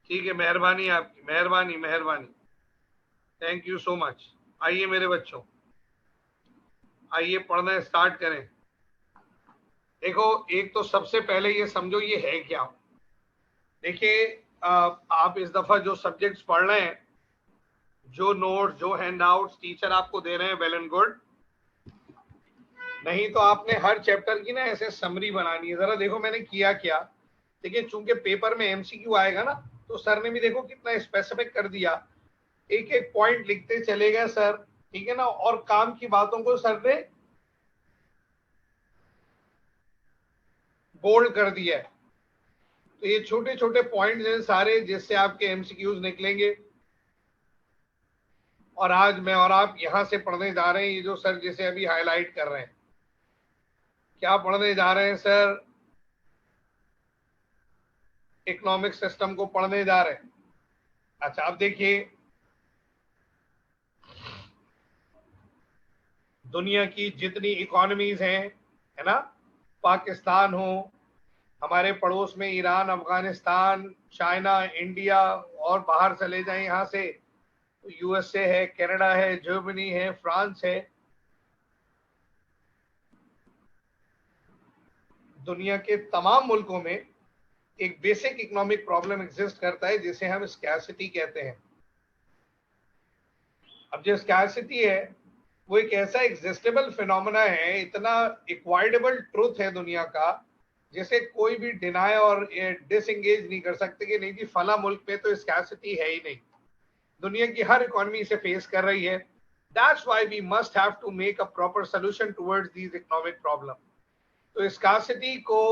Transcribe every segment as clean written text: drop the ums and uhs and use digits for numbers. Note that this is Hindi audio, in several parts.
ठीक है, मेहरबानी आपकी, मेहरबानी मेहरबानी, थैंक यू सो मच। आइए मेरे बच्चों, आइए पढ़ना स्टार्ट करें। देखो, एक तो सबसे पहले ये समझो ये है क्या। देखिए, आप इस दफा जो सब्जेक्ट्स पढ़ रहे हैं, जो नोट, जो हैंडआउट्स टीचर आपको दे रहे हैं, वेल एंड गुड। नहीं तो आपने हर चैप्टर की ना ऐसे समरी बनानी है। जरा देखो मैंने किया क्या। देखिए, चूंकि पेपर में एमसीक्यू आएगा ना, तो सर ने भी देखो कितना स्पेसिफिक कर दिया। एक एक पॉइंट लिखते चले गए सर, ठीक है ना, और काम की बातों को सर ने बोल्ड कर दिया है। तो ये छोटे छोटे पॉइंट्स हैं सारे, जिससे आपके एमसीक्यूज निकलेंगे। और आज मैं और आप यहां से पढ़ने जा रहे हैं, ये जो सर जिसे अभी हाईलाइट कर रहे हैं। क्या पढ़ने जा रहे हैं सर? इकोनॉमिक सिस्टम को पढ़ने जा रहे हैं। अच्छा, अब देखिए, दुनिया की जितनी इकोनॉमीज हैं, है ना, पाकिस्तान हो, हमारे पड़ोस में ईरान, अफगानिस्तान, चाइना, इंडिया, और बाहर चले जाएं यहां से तो यूएसए है, कनाडा है, जर्मनी है, फ्रांस है। दुनिया के तमाम मुल्कों में एक बेसिक इकोनॉमिक प्रॉब्लम एग्जिस्ट करता है, जिसे हम स्कैर्सिटी कहते हैं। अब जो स्कैर्सिटी है, वो एक ऐसा एग्जिस्टेबल फिनोमेना है, इतना इक्वाइडेबल ट्रूथ है दुनिया का, जिसे कोई भी डिनाई और डिसएंगेज नहीं कर सकते कि नहीं जी फला मुल्क में तो स्कैर्सिटी है ही नहीं। दुनिया की हर इकोनॉमी इसे फेस कर रही है। That's why we must have to make a proper solution towards these economic problem. तो स्कार्सिटी को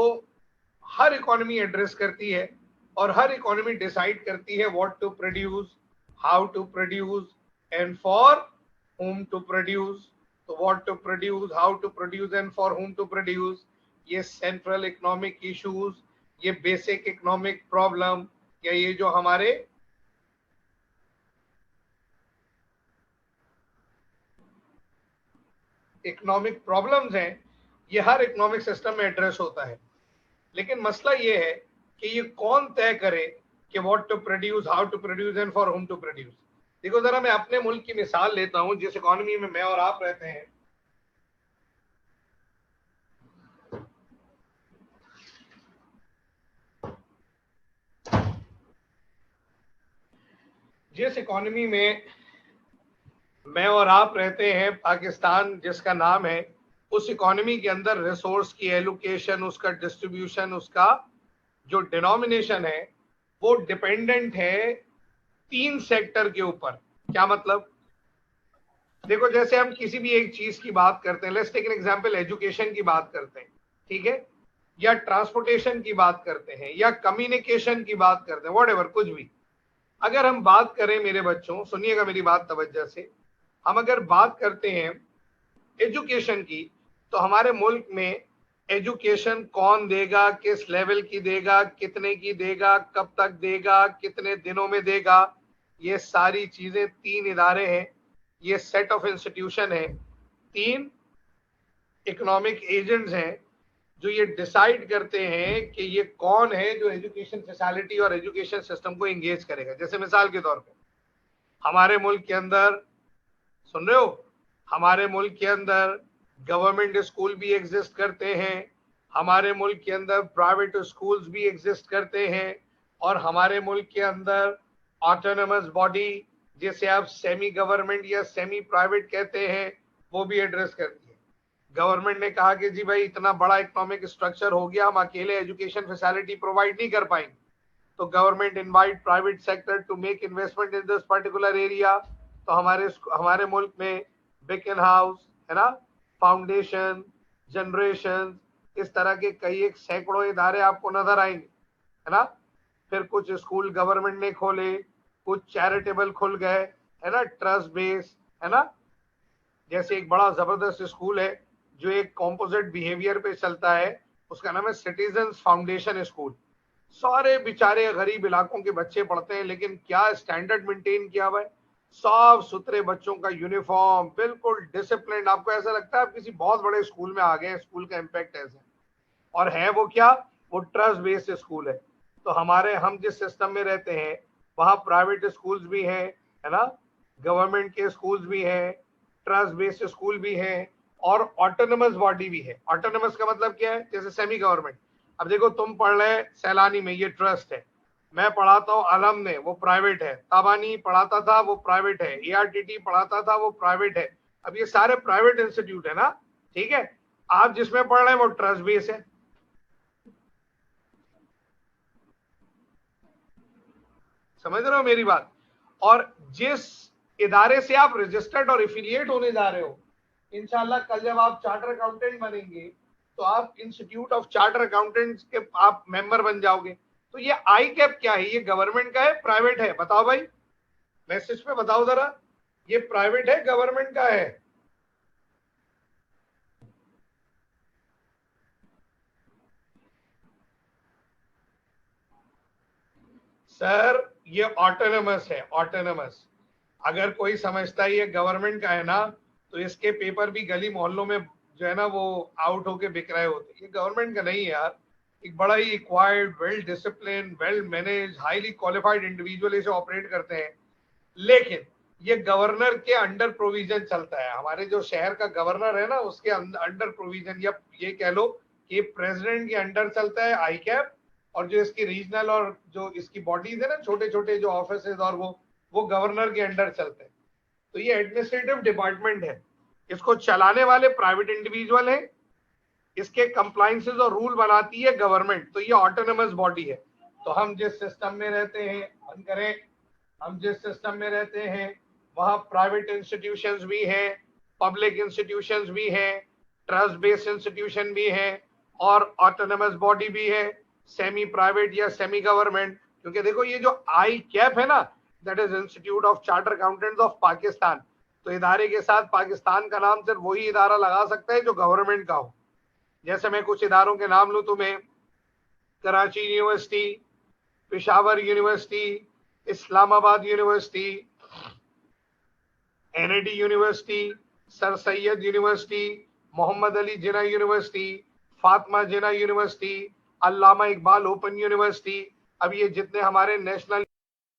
हर इकोनॉमी एड्रेस करती है, और हर इकोनॉमी डिसाइड करती है what to produce, how to produce, and for whom to produce. तो what to produce, how to produce, and for whom to produce, ये सेंट्रल इकोनॉमिक इश्यूज, ये बेसिक इकोनॉमिक प्रॉब्लम, या ये जो हमारे इकोनॉमिक प्रॉब्लम्स हैं, ये हर इकोनॉमिक सिस्टम में एड्रेस होता है। लेकिन मसला ये है कि ये कौन तय करे कि what to produce, how to produce, and for whom to produce. देखो, जरा मैं अपने मुल्क की मिसाल लेता हूं, जिस इकोनॉमी में मैं और आप रहते हैं। जिस इकोनॉमी में मैं और आप रहते हैं, पाकिस्तान जिसका नाम है, उस इकोनॉमी के अंदर रिसोर्स की एलोकेशन, उसका डिस्ट्रीब्यूशन, उसका जो डिनोमिनेशन है, वो डिपेंडेंट है 3 सेक्टर के ऊपर। क्या मतलब? देखो, जैसे हम किसी भी एक चीज की बात करते हैं, let's take an example, education की बात करते हैं, ठीक है, या ट्रांसपोर्टेशन की बात करते हैं, या कम्युनिकेशन की बात करते हैं, व्हाटएवर, कुछ भी। अगर हम बात करें, मेरे बच्चों सुनिएगा मेरी बात तवज्जो से, हम अगर बात करते हैं एजुकेशन की, तो हमारे मुल्क में एजुकेशन कौन देगा, किस लेवल की देगा, कितने की देगा, कब तक देगा, कितने दिनों में देगा, ये सारी चीजें 3 इदारे हैं, ये सेट ऑफ इंस्टीट्यूशन है, 3 इकोनॉमिक एजेंट्स हैं, जो ये डिसाइड करते हैं कि ये कौन है जो एजुकेशन फैसिलिटी और एजुकेशन सिस्टम को एंगेज करेगा। जैसे मिसाल के तौर पे, हमारे मुल्क के अंदर, सुन रहे हो, हमारे मुल्क के अंदर गवर्नमेंट स्कूल भी एग्जिस्ट करते हैं, हमारे मुल्क के अंदर प्राइवेट स्कूल्स भी एग्जिस्ट करते हैं, और हमारे मुल्क के अंदर ऑटोनमस बॉडी, जिसे आप सेमी गवर्नमेंट या सेमी प्राइवेट कहते हैं, वो भी एड्रेस करती है। गवर्नमेंट ने कहा कि जी भाई, इतना बड़ा इकोनॉमिक स्ट्रक्चर हो गया, हम अकेले एजुकेशन फैसिलिटी प्रोवाइड नहीं कर पाएंगे, तो government invite private sector to make investment in this particular area. तो हमारे मुल्क में बेकन हाउस, है ना, फाउंडेशन, जनरेशन, इस तरह के कई एक सैकड़ों इदारे आपको नजर आएंगे, है ना। फिर कुछ स्कूल गवर्नमेंट ने खोले, कुछ चैरिटेबल खुल गए, है ना, ट्रस्ट बेस, है ना। जैसे एक बड़ा जबरदस्त स्कूल है जो एक कॉम्पोजिट बिहेवियर पे चलता है, उसका नाम है सिटीजन्स फाउंडेशन स्कूल। सारे बेचारे गरीब इलाकों के बच्चे पढ़ते हैं, लेकिन क्या स्टैंडर्ड मेंटेन किया हुआ है, साफ सुथरे बच्चों का यूनिफॉर्म, बिल्कुल डिसिप्लिन। आपको ऐसा लगता है आप किसी बहुत बड़े स्कूल में आ गए हैं, स्कूल का इम्पैक्ट ऐसा है। और है वो क्या, वो ट्रस्ट बेस्ड स्कूल है। तो हम जिस सिस्टम में रहते हैं वहां प्राइवेट स्कूल्स भी हैं, है ना, गवर्नमेंट के स्कूल्स भी हैं, ट्रस्ट बेस्ड स्कूल भी हैं, और ऑटोनमस बॉडी भी है। ऑटोनमस का मतलब क्या है? जैसे सेमी गवर्नमेंट। अब देखो तुम पढ़ रहे सैलानी में, ये ट्रस्ट है। मैं पढ़ाता हूँ अलम में, वो प्राइवेट है। ताबानी पढ़ाता था, वो प्राइवेट है। ARTT पढ़ाता था, वो प्राइवेट है। अब ये सारे प्राइवेट इंस्टीट्यूट है ना, ठीक है। आप जिसमें पढ़ रहे हैं वो ट्रस्ट बेस है। समझ रहे हो मेरी बात? और जिस इदारे से आप रजिस्टर्ड और एफिलिएट होने जा रहे हो, इंशाल्लाह कल जब आप चार्टर अकाउंटेंट बनेंगे तो आप इंस्टीट्यूट ऑफ चार्टर अकाउंटेंट्स के आप मेंबर बन जाओगे। तो ये आई कैप क्या है? ये गवर्नमेंट का है, प्राइवेट है? बताओ भाई, मैसेज पे बताओ जरा, ये प्राइवेट है, गवर्नमेंट का है? सर ये ऑटोनमस है, ऑटोनमस। अगर कोई समझता है ये गवर्नमेंट का है ना, तो इसके पेपर भी गली मोहल्लों में जो है ना वो आउट होके बिक रहे होते। ये गवर्नमेंट का नहीं है यार। एक बड़ा ही acquired, well discipline, well manage, highly qualified individual इसे ऑपरेट करते हैं। लेकिन ये गवर्नर के अंडर प्रोविजन चलता है। हमारे जो शहर का गवर्नर है ना, उसके अंडर प्रोविजन, या ये कह लो कि प्रेसिडेंट के अंडर चलता है आई कैप। और जो इसकी रीजनल और जो इसकी बॉडीज है ना, छोटे छोटे जो ऑफिस, और वो गवर्नर के अंडर चलते हैं। तो ये एडमिनिस्ट्रेटिव डिपार्टमेंट है। इसको चलाने वाले प्राइवेट इंडिविजुअल हैं, इसके कंप्लाइंसेस और रूल बनाती है गवर्नमेंट। तो ये ऑटोनमस बॉडी है। तो हम जिस सिस्टम में रहते हैं, बंद करें, हम जिस सिस्टम में रहते हैं वहां प्राइवेट इंस्टीट्यूशंस भी हैं, पब्लिक इंस्टीट्यूशंस भी हैं, ट्रस्ट बेस्ड इंस्टीट्यूशन भी हैं, और ऑटोनमस बॉडी भी है, सेमी प्राइवेट या सेमी गवर्नमेंट। क्योंकि देखो ये जो आई कैप है ना, that is institute of charter accountants of Pakistan. तो इदारे के साथ पाकिस्तान का नाम सिर्फ वही इदारा लगा सकता है जो गवर्नमेंट का हो। जैसे मैं कुछ इदारों के नाम लूं तुम्हें, Karachi university, Peshawar university, Islamabad university, NIT university, sir Syed university, Mohammad Ali Jinnah university, Fatima Jinnah university, Allama Iqbal open university. अब ये जितने हमारे नेशनल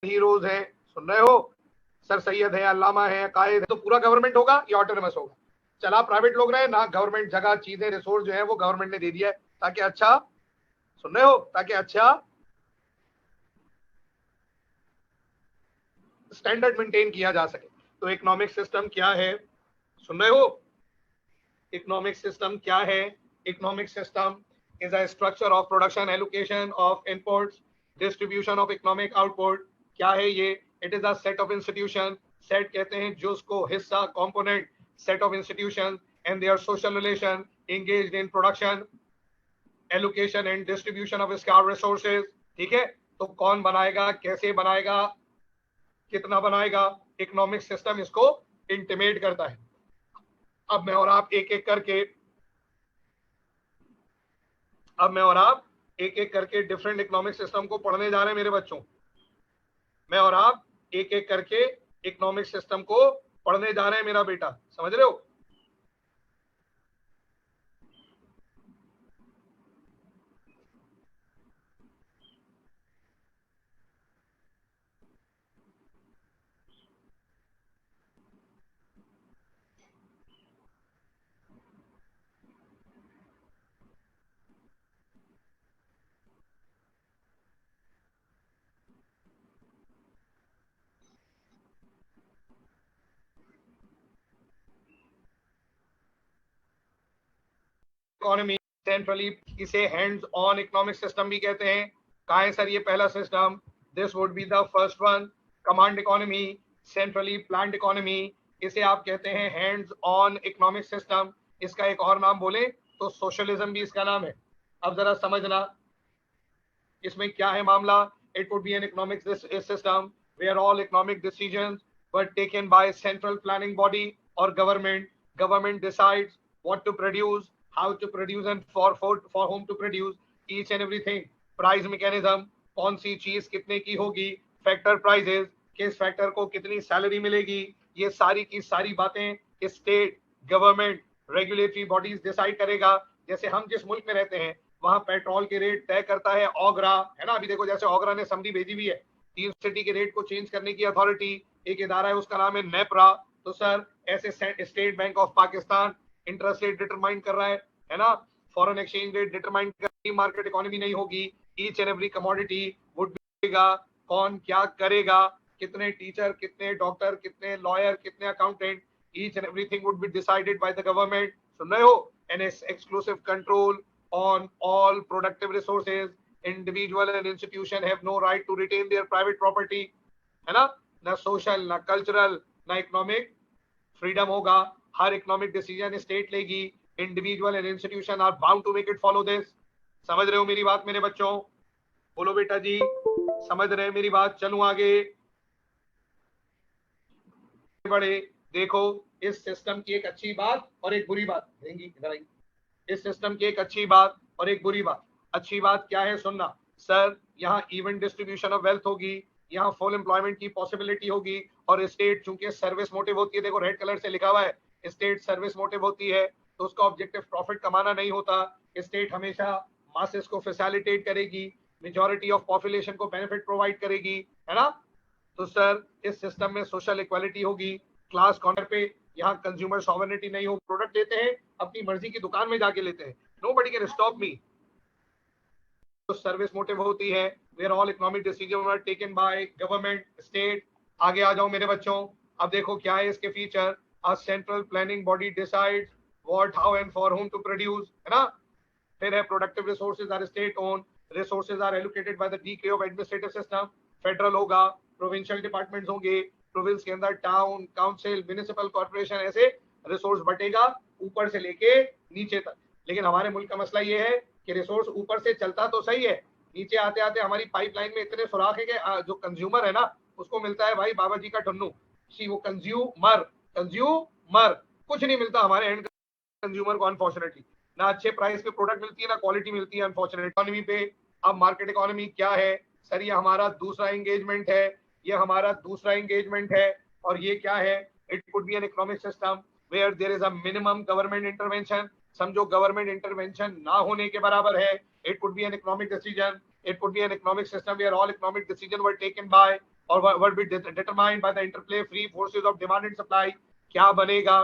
हीरोज हैं, सुन रहे हो, सर सैयद है, अल्लामा है, कायद है, तो पूरा गवर्नमेंट होगा या ऑटोनमस होगा? चला प्राइवेट लोग रहे ना, गवर्नमेंट जगह चीजें रिसोर्स जो है वो गवर्नमेंट ने दे दिया है, ताकि अच्छा, सुन रहे हो, ताकि अच्छा स्टैंडर्ड मेंटेन किया जा सके। तो इकोनॉमिक सिस्टम क्या है? सुन रहे हो, इकोनॉमिक सिस्टम क्या है? Economic system is a structure of production, allocation of inputs, distribution of economic output। क्या है ये? It is a set of institution, set कहते हैं जो उसको हिस्सा, component, set of institutions and their social relation engaged in production, allocation and distribution of scarce resources। ठीक है, तो कौन बनाएगा, कैसे बनाएगा, कितना बनाएगा, इकोनॉमिक सिस्टम इसको इंटीमेट करता है। अब मैं और आप एक एक करके डिफरेंट इकोनॉमिक सिस्टम को पढ़ने जा रहे हैं मेरे बच्चों। मैं और आप एक एक करके इकोनॉमिक सिस्टम को पढ़ने जा रहे हैं मेरा बेटा, समझ रहे हो? इकोनॉमी सेंट्रली, इसे हैंड्स ऑन इकोनॉमिक सिस्टम भी कहते हैं। कहाँ है सर ये पहला system? This would be the first one, command economy, centrally planned economy. इसे आप कहते हैं हैंड्स ऑन इकोनॉमिक सिस्टम। इसका एक और नाम बोले तो सोशलिज्म भी इसका नाम है। अब जरा समझना इसमें क्या है मामला। It would be an economic system where all economic decisions were taken by central planning body और government. Government decides what to produce, how to produce and for whom to produce each and everything। Price mechanism, कौन सी चीज कितने की होगी, फैक्टर प्राइजेस, किस फैक्टर को कितनी सैलरी मिलेगी, ये सारी की सारी बातें state, government, regulatory bodies decide करेगा। जैसे हम जिस मुल्क में रहते हैं वहां पेट्रोल के रेट तय करता है ओगरा, है ना। अभी देखो जैसे ओगरा ने समरी भेजी हुई है 3 सिटी के रेट को चेंज करने की अथॉरिटी, एक इदारा है उसका नाम है नेपरा। तो सर ऐसे state bank of Pakistan interest rate determine कर रहा है ना। फॉरेन एक्सचेंज रेट डिटरमाइन कर, मार्केट इकोनॉमी नहीं होगी, each and every commodity would बीगा, कौन क्या करेगा, कितने टीचर, कितने डॉक्टर, कितने लॉयर, कितने accountant, each and everything would be decided by the government. सुन रहे हो? An exclusive control on all productive resources. Individual and institution have no right to retain their private property, है ना सोशल, ना कल्चरल, ना इकोनॉमिक फ्रीडम होगा। हर इकोनॉमिक डिसीजन स्टेट लेगी, individual and institution are bound to make it follow this. समझ रहे हो मेरी बात मेरे बच्चों? बोलो बेटा जी, समझ रहे हैं मेरी बात? चलूं आगे बढ़े। देखो इस सिस्टम की एक अच्छी बात और एक बुरी बात रहेंगी, इधर आइए। इस सिस्टम की एक अच्छी बात और एक बुरी बात। अच्छी बात क्या है सुनना सर, यहाँ इवन डिस्ट्रीब्यूशन ऑफ वेल्थ होगी, यहाँ फुल एम्प्लॉयमेंट की पॉसिबिलिटी होगी, और स्टेट चूंकि सर्विस मोटिव होती है, देखो रेड कलर से लिखा हुआ है, स्टेट सर्विस मोटिव होती है, तो उसका ऑब्जेक्टिव प्रॉफिट कमाना नहीं होता। स्टेट हमेशा मासेस को फैसिलिटेट करेगी, मेजॉरिटी ऑफ पॉपुलेशन को बेनिफिट प्रोवाइड करेगी, है ना। तो सर इस सिस्टम में सोशल इक्वालिटी होगी, क्लास कॉर्नर पे यहाँ कंज्यूमर सॉवरेनिटी नहीं हो, प्रोडक्ट लेते हैं अपनी मर्जी की दुकान में जाके लेते हैं, नोबडी कैन स्टॉप मी। तो सर्विस मोटिव होती है, where all economic decision are taken by government state. आगे आ जाओ मेरे बच्चों, अब देखो क्या है इसके feature. A central planning body decides what, how and for whom to produce, है ना। फिर है productive resources are state own, resources are allocated by the decree of administrative system. Federal होगा, प्रोविंशियल डिपार्टमेंट्स होंगे, प्रोविंस के अंदर टाउन काउंसिल म्युनिसिपल कॉर्पोरेशन, ऐसे रिसोर्स बटेगा ऊपर से लेके नीचे तक। लेकिन हमारे मुल्क का मसला ये है कि रिसोर्स ऊपर से चलता तो सही है, नीचे आते आते हमारी पाइपलाइन में इतने सुराख है कि जो कंज्यूमर है ना उसको मिलता है भाई बाबा जी का टन्नू। वो कंज्यूमर कंज्यूमर कुछ नहीं मिलता हमारे एंड कंज्यूमर को, अनफॉर्चुनेटली ना अच्छे प्राइस पे प्रोडक्ट मिलती है ना क्वालिटी मिलती है अनफॉर्चुनेट इकोनॉमी पे। अब मार्केट इकोनॉमी क्या है सर? ये हमारा दूसरा एंगेजमेंट है, ये हमारा दूसरा एंगेजमेंट है। और ये क्या है? It could be an economic system where there is a minimum government intervention. समझो गवर्नमेंट इंटरवेंशन ना होने के बराबर है। It could be an economic decision, it could be an economic system where all economic decision were taken by और were be determined by the interplay free forces of demand and supply. क्या बनेगा,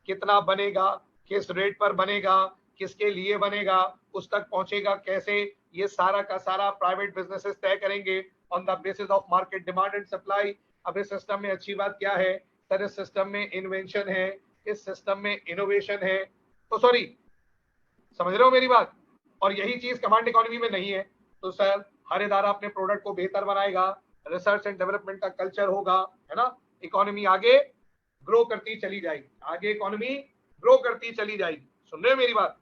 कितना बनेगा, किस रेट पर बनेगा, किसके लिए बनेगा, उस तक पहुंचेगा कैसे, ये सारा का सारा प्राइवेट बिजनेसेस तय करेंगे on the basis of market demand and supply. अब इस सिस्टम में अच्छी बात क्या है सर? इस सिस्टम में इन्वेंशन है, इस सिस्टम में इनोवेशन है। तो सॉरी, समझ रहे हो मेरी बात? और यही चीज कमांड इकोनॉमी में नहीं है। तो सर हर इदारा अपने प्रोडक्ट को बेहतर बनाएगा, रिसर्च एंड डेवलपमेंट का कल्चर होगा, है ना। इकोनॉमी आगे ग्रो करती चली जाएगी, आगे इकोनॉमी ग्रो करती चली जाएगी। सुन रहे हो मेरी बात?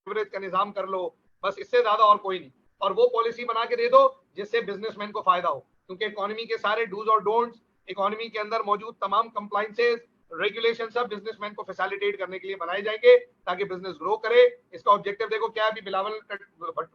का निजाम कर लो, बस इससे ज्यादा और कोई नहीं। और वो पॉलिसी बना के दे दो जिससे बिजनेसमैन को फायदा हो, क्योंकि इकोनॉमी के सारे डूज और डोंट्स, इकोनॉमी के अंदर मौजूद तमाम कंप्लाइंसेस, रेगुलेशन सब बिजनेसमैन को फैसिलिटेट करने के लिए बनाए जाएंगे ताकि बिजनेस ग्रो करे। इसका ऑब्जेक्टिव देखो क्या है, अभी बिलावल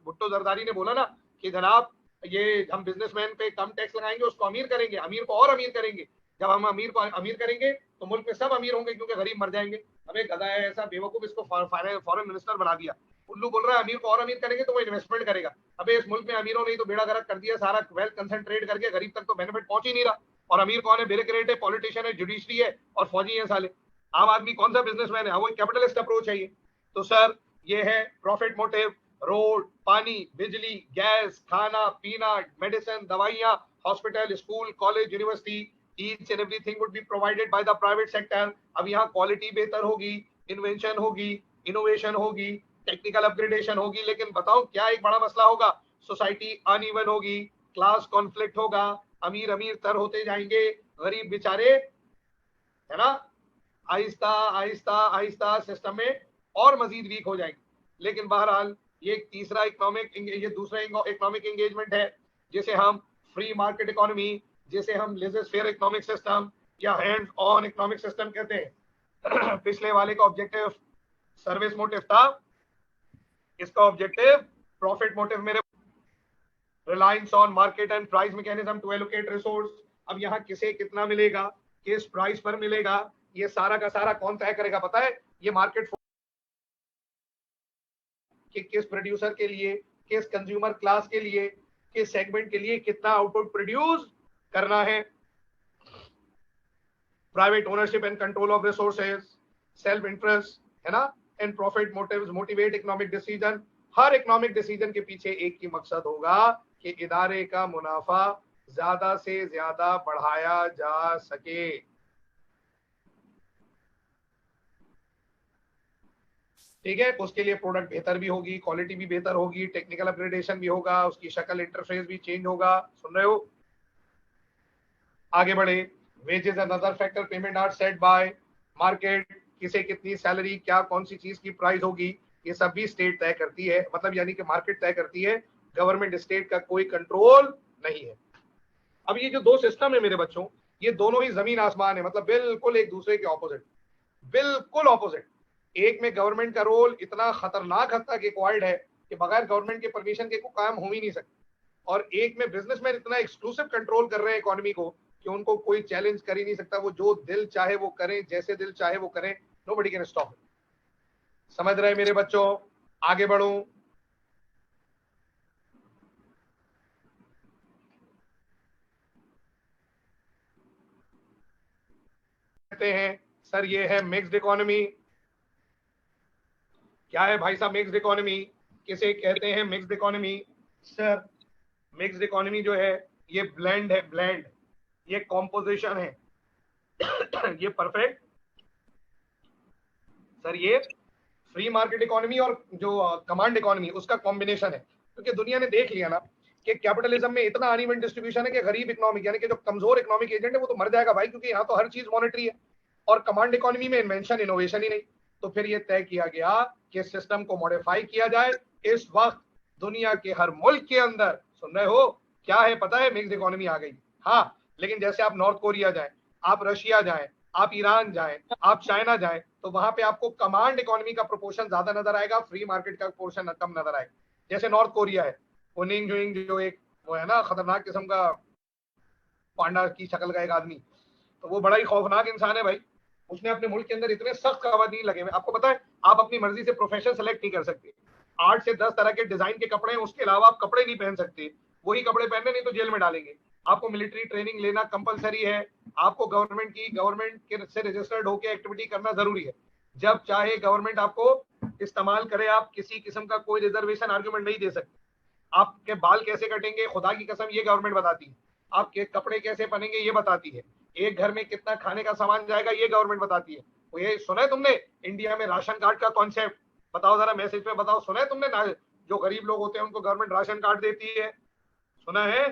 भुट्टो जरदारी ने बोला ना कि जनाब ये हम बिजनेसमैन पे कम टैक्स लगाएंगे, उसको अमीर करेंगे, अमीर को और अमीर करेंगे। जब हम अमीर को अमीर करेंगे तो मुल्क में सब अमीर होंगे क्योंकि गरीब मर जाएंगे। हमें गधा है ऐसा बेवकूफ, इसको फॉरेन मिनिस्टर बना दिया। उल्लू बोल रहा है अमीर को और अमीर करेंगे तो वो इन्वेस्टमेंट करेगा। अबे इस मुल्क में अमीरों ने तो बेड़ा गर्क कर दिया सारा, वेल्थ कंसंट्रेट करके गरीब तक तो बेनिफिट पहुंच ही नहीं रहा। और अमीर कौन है? ब्यूरोक्रेट है, पॉलिटिशियन है, जुडिशरी है और फौजी है साले। आम आदमी कौन सा बिजनेसमैन है? वो कैपिटलिस्ट अप्रोच है ये। तो सर ये है प्रॉफिट मोटिव, रोड, पानी, बिजली, गैस, खाना पीना, मेडिसिन, दवाइयां, hospital, school, college, university, each and everything would be provided by the private sector। अब यहाँ क्वालिटी बेहतर होगी, इन्वेंशन होगी, इनोवेशन होगी, टेक्निकल अपग्रेडेशन होगी। लेकिन बताओ क्या एक बड़ा मसला होगा? सोसाइटी अनइवन होगी, क्लास कॉन्फ्लिक्ट होगा, अमीर अमीर तर होते जाएंगे, गरीब बेचारे, है ना, आहिस्ता आहिस्ता आहिस्ता सिस्टम में और मजीद वीक हो जाएंगे। लेकिन बहरहाल ये तीसरा इकोनॉमिक, ये दूसरा इकोनॉमिक एंगेजमेंट है जिसे हम फ्री मार्केट इकोनॉमी, जिसे हम लेजर फेयर इकोनॉमिक सिस्टम या हैंड ऑन इकोनॉमिक सिस्टम कहते हैं। पिछले वाले का ऑब्जेक्टिव सर्विस मोटिव था, इसका ऑब्जेक्टिव प्रॉफिट मोटिव मेरे। Reliance on market and price mechanism to allocate resource. अब यहाँ किसे कितना मिलेगा, किस प्राइस पर मिलेगा, ये सारा का सारा कौन तय करेगा पता है? ये मार्केट कि किस प्रोड्यूसर के लिए, किस कंज्यूमर क्लास के लिए, किस सेगमेंट के लिए कितना आउटपुट प्रोड्यूस करना है। Private ownership and control of resources, self interest, है ना, and profit motives motivate economic decision. हर इकोनॉमिक डिसीजन के पीछे एक ही मकसद होगा कि इदारे का मुनाफा ज्यादा से ज्यादा बढ़ाया जा सके। ठीक है, उसके लिए प्रोडक्ट बेहतर भी होगी, क्वालिटी भी बेहतर होगी, टेक्निकल अपग्रेडेशन भी होगा, उसकी शक्ल इंटरफेस भी चेंज होगा। सुन रहे हो? आगे बढ़े। Wages and other factor payment are set by market. किसे कितनी सैलरी, क्या कौन सी चीज की प्राइस होगी, ये सब भी स्टेट तय करती है, मतलब यानी कि मार्केट तय करती है, गवर्नमेंट स्टेट का कोई कंट्रोल नहीं है। अब ये जो दो सिस्टम है मेरे बच्चों, ये दोनों ही जमीन आसमान है, मतलब बिल्कुल एक दूसरे के ऑपोजिट, बिल्कुल ऑपोजिट। एक में गवर्नमेंट का रोल इतना खतरनाक हद तक एक्वायर्ड है कि बगैर गवर्नमेंट के परमिशन के को काम हो ही नहीं सकता, और एक में बिजनेसमैन इतना एक्सक्लूसिव कंट्रोल कर रहे हैं इकोनॉमी को कि उनको कोई चैलेंज कर ही नहीं सकता, वो जो दिल चाहे वो करें, जैसे दिल चाहे वो करें, नोबडी कैन स्टॉप। समझ रहे मेरे बच्चों? आगे बढ़ूं। कहते हैं सर ये है मिक्स्ड इकोनॉमी। क्या है भाई साहब मिक्स्ड इकोनॉमी? किसे कहते हैं mixed economy? Sir mixed economy जो है ये ब्लेंड है, ब्लेंड, ये कॉम्पोजिशन है। ये परफेक्ट सर, ये फ्री मार्केट इकोनॉमी और जो कमांड इकोनॉमी उसका कॉम्बिनेशन है, क्योंकि दुनिया ने देख लिया ना कि कैपिटलिज्म में इतना अनइवन डिस्ट्रीब्यूशन है कि गरीब इकोनॉमिक यानी कि जो कमजोर इकोनॉमिक एजेंट है वो तो मर जाएगा भाई, क्योंकि यहाँ तो हर चीज मॉनेटरी है, और कमांड इकोनॉमी में इन्वेंशन इनोवेशन ही नहीं। तो फिर ये तय किया गया कि सिस्टम को मॉडिफाई किया जाए। इस वक्त दुनिया के हर मुल्क के अंदर, सुन रहे हो, क्या है पता है, मिक्स्ड इकोनॉमी आ गई। हाँ, लेकिन जैसे आप नॉर्थ कोरिया जाए, आप रशिया जाए, आप ईरान जाए, आप चाइना जाए, तो वहां पे आपको कमांड इकोनॉमी का प्रोपोर्शन ज्यादा नजर आएगा, फ्री मार्केट का पोर्शन कम नजर आएगा। जैसे नॉर्थ कोरिया है, उनिंग जुइंग जो एक वो है ना खतरनाक किस्म का पांडा की शक्ल का एक आदमी, तो वो बड़ा ही खौफनाक इंसान है भाई। उसने अपने मुल्क के अंदर इतने सख्त कवानीन लगे हुए, आपको पता है आप अपनी मर्जी से प्रोफेशन सेलेक्ट नहीं कर सकते, 8 से 10 तरह के डिजाइन के कपड़े हैं, उसके अलावा आप कपड़े नहीं पहन सकते, वही कपड़े पहनने नहीं तो जेल में डालेंगे। आपको मिलिट्री ट्रेनिंग लेना कंपलसरी है, आपको गवर्नमेंट के से रजिस्टर्ड होकर एक्टिविटी करना जरूरी है। जब चाहे गवर्नमेंट आपको इस्तेमाल करे, आप किसी किस्म का कोई रिजर्वेशन आर्ग्यूमेंट नहीं दे सकते। आपके बाल कैसे कटेंगे खुदा की कसम ये गवर्नमेंट बताती है, आपके कपड़े कैसे पहनेंगे ये बताती है, एक घर में कितना खाने का सामान जाएगा ये गवर्नमेंट बताती है। वो ये सुना है तुमने इंडिया में राशन कार्ड का कॉन्सेप्ट? बताओ जरा मैसेज में बताओ, सुना है तुमने ना? जो गरीब लोग होते हैं उनको गवर्नमेंट राशन कार्ड देती है, सुना है?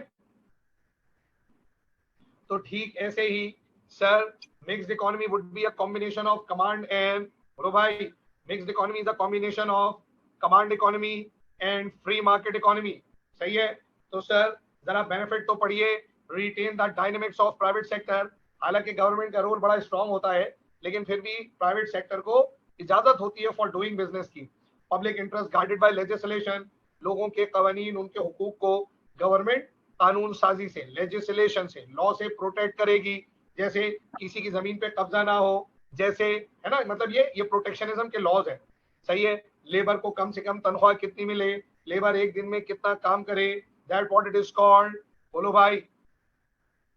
तो ठीक ऐसे ही sir mixed economy would be a combination of command and, बोलो भाई, mixed economy is a combination of command economy and free market economy. सही है? तो सर जरा बेनिफिट तो पढ़िए। Retain the dynamics of private sector. हालांकि गवर्नमेंट का रोल बड़ा स्ट्रांग होता है, लेकिन फिर भी प्राइवेट सेक्टर को इजाजत होती है फॉर डूइंग बिजनेस की। Public interest guided by legislation. लोगों के कवानीन, उनके हुकूक को गवर्नमेंट कानून साजी से, लेजिस्लेशन से, लॉ से प्रोटेक्ट करेगी। जैसे किसी की जमीन पे कब्जा ना हो, जैसे, है ना, मतलब ये प्रोटेक्शनिज्म के लॉज है। सही है? लेबर को कम से कम तनख्वाह कितनी मिले, लेबर एक दिन में कितना काम करे, that what it is called, बोलो भाई,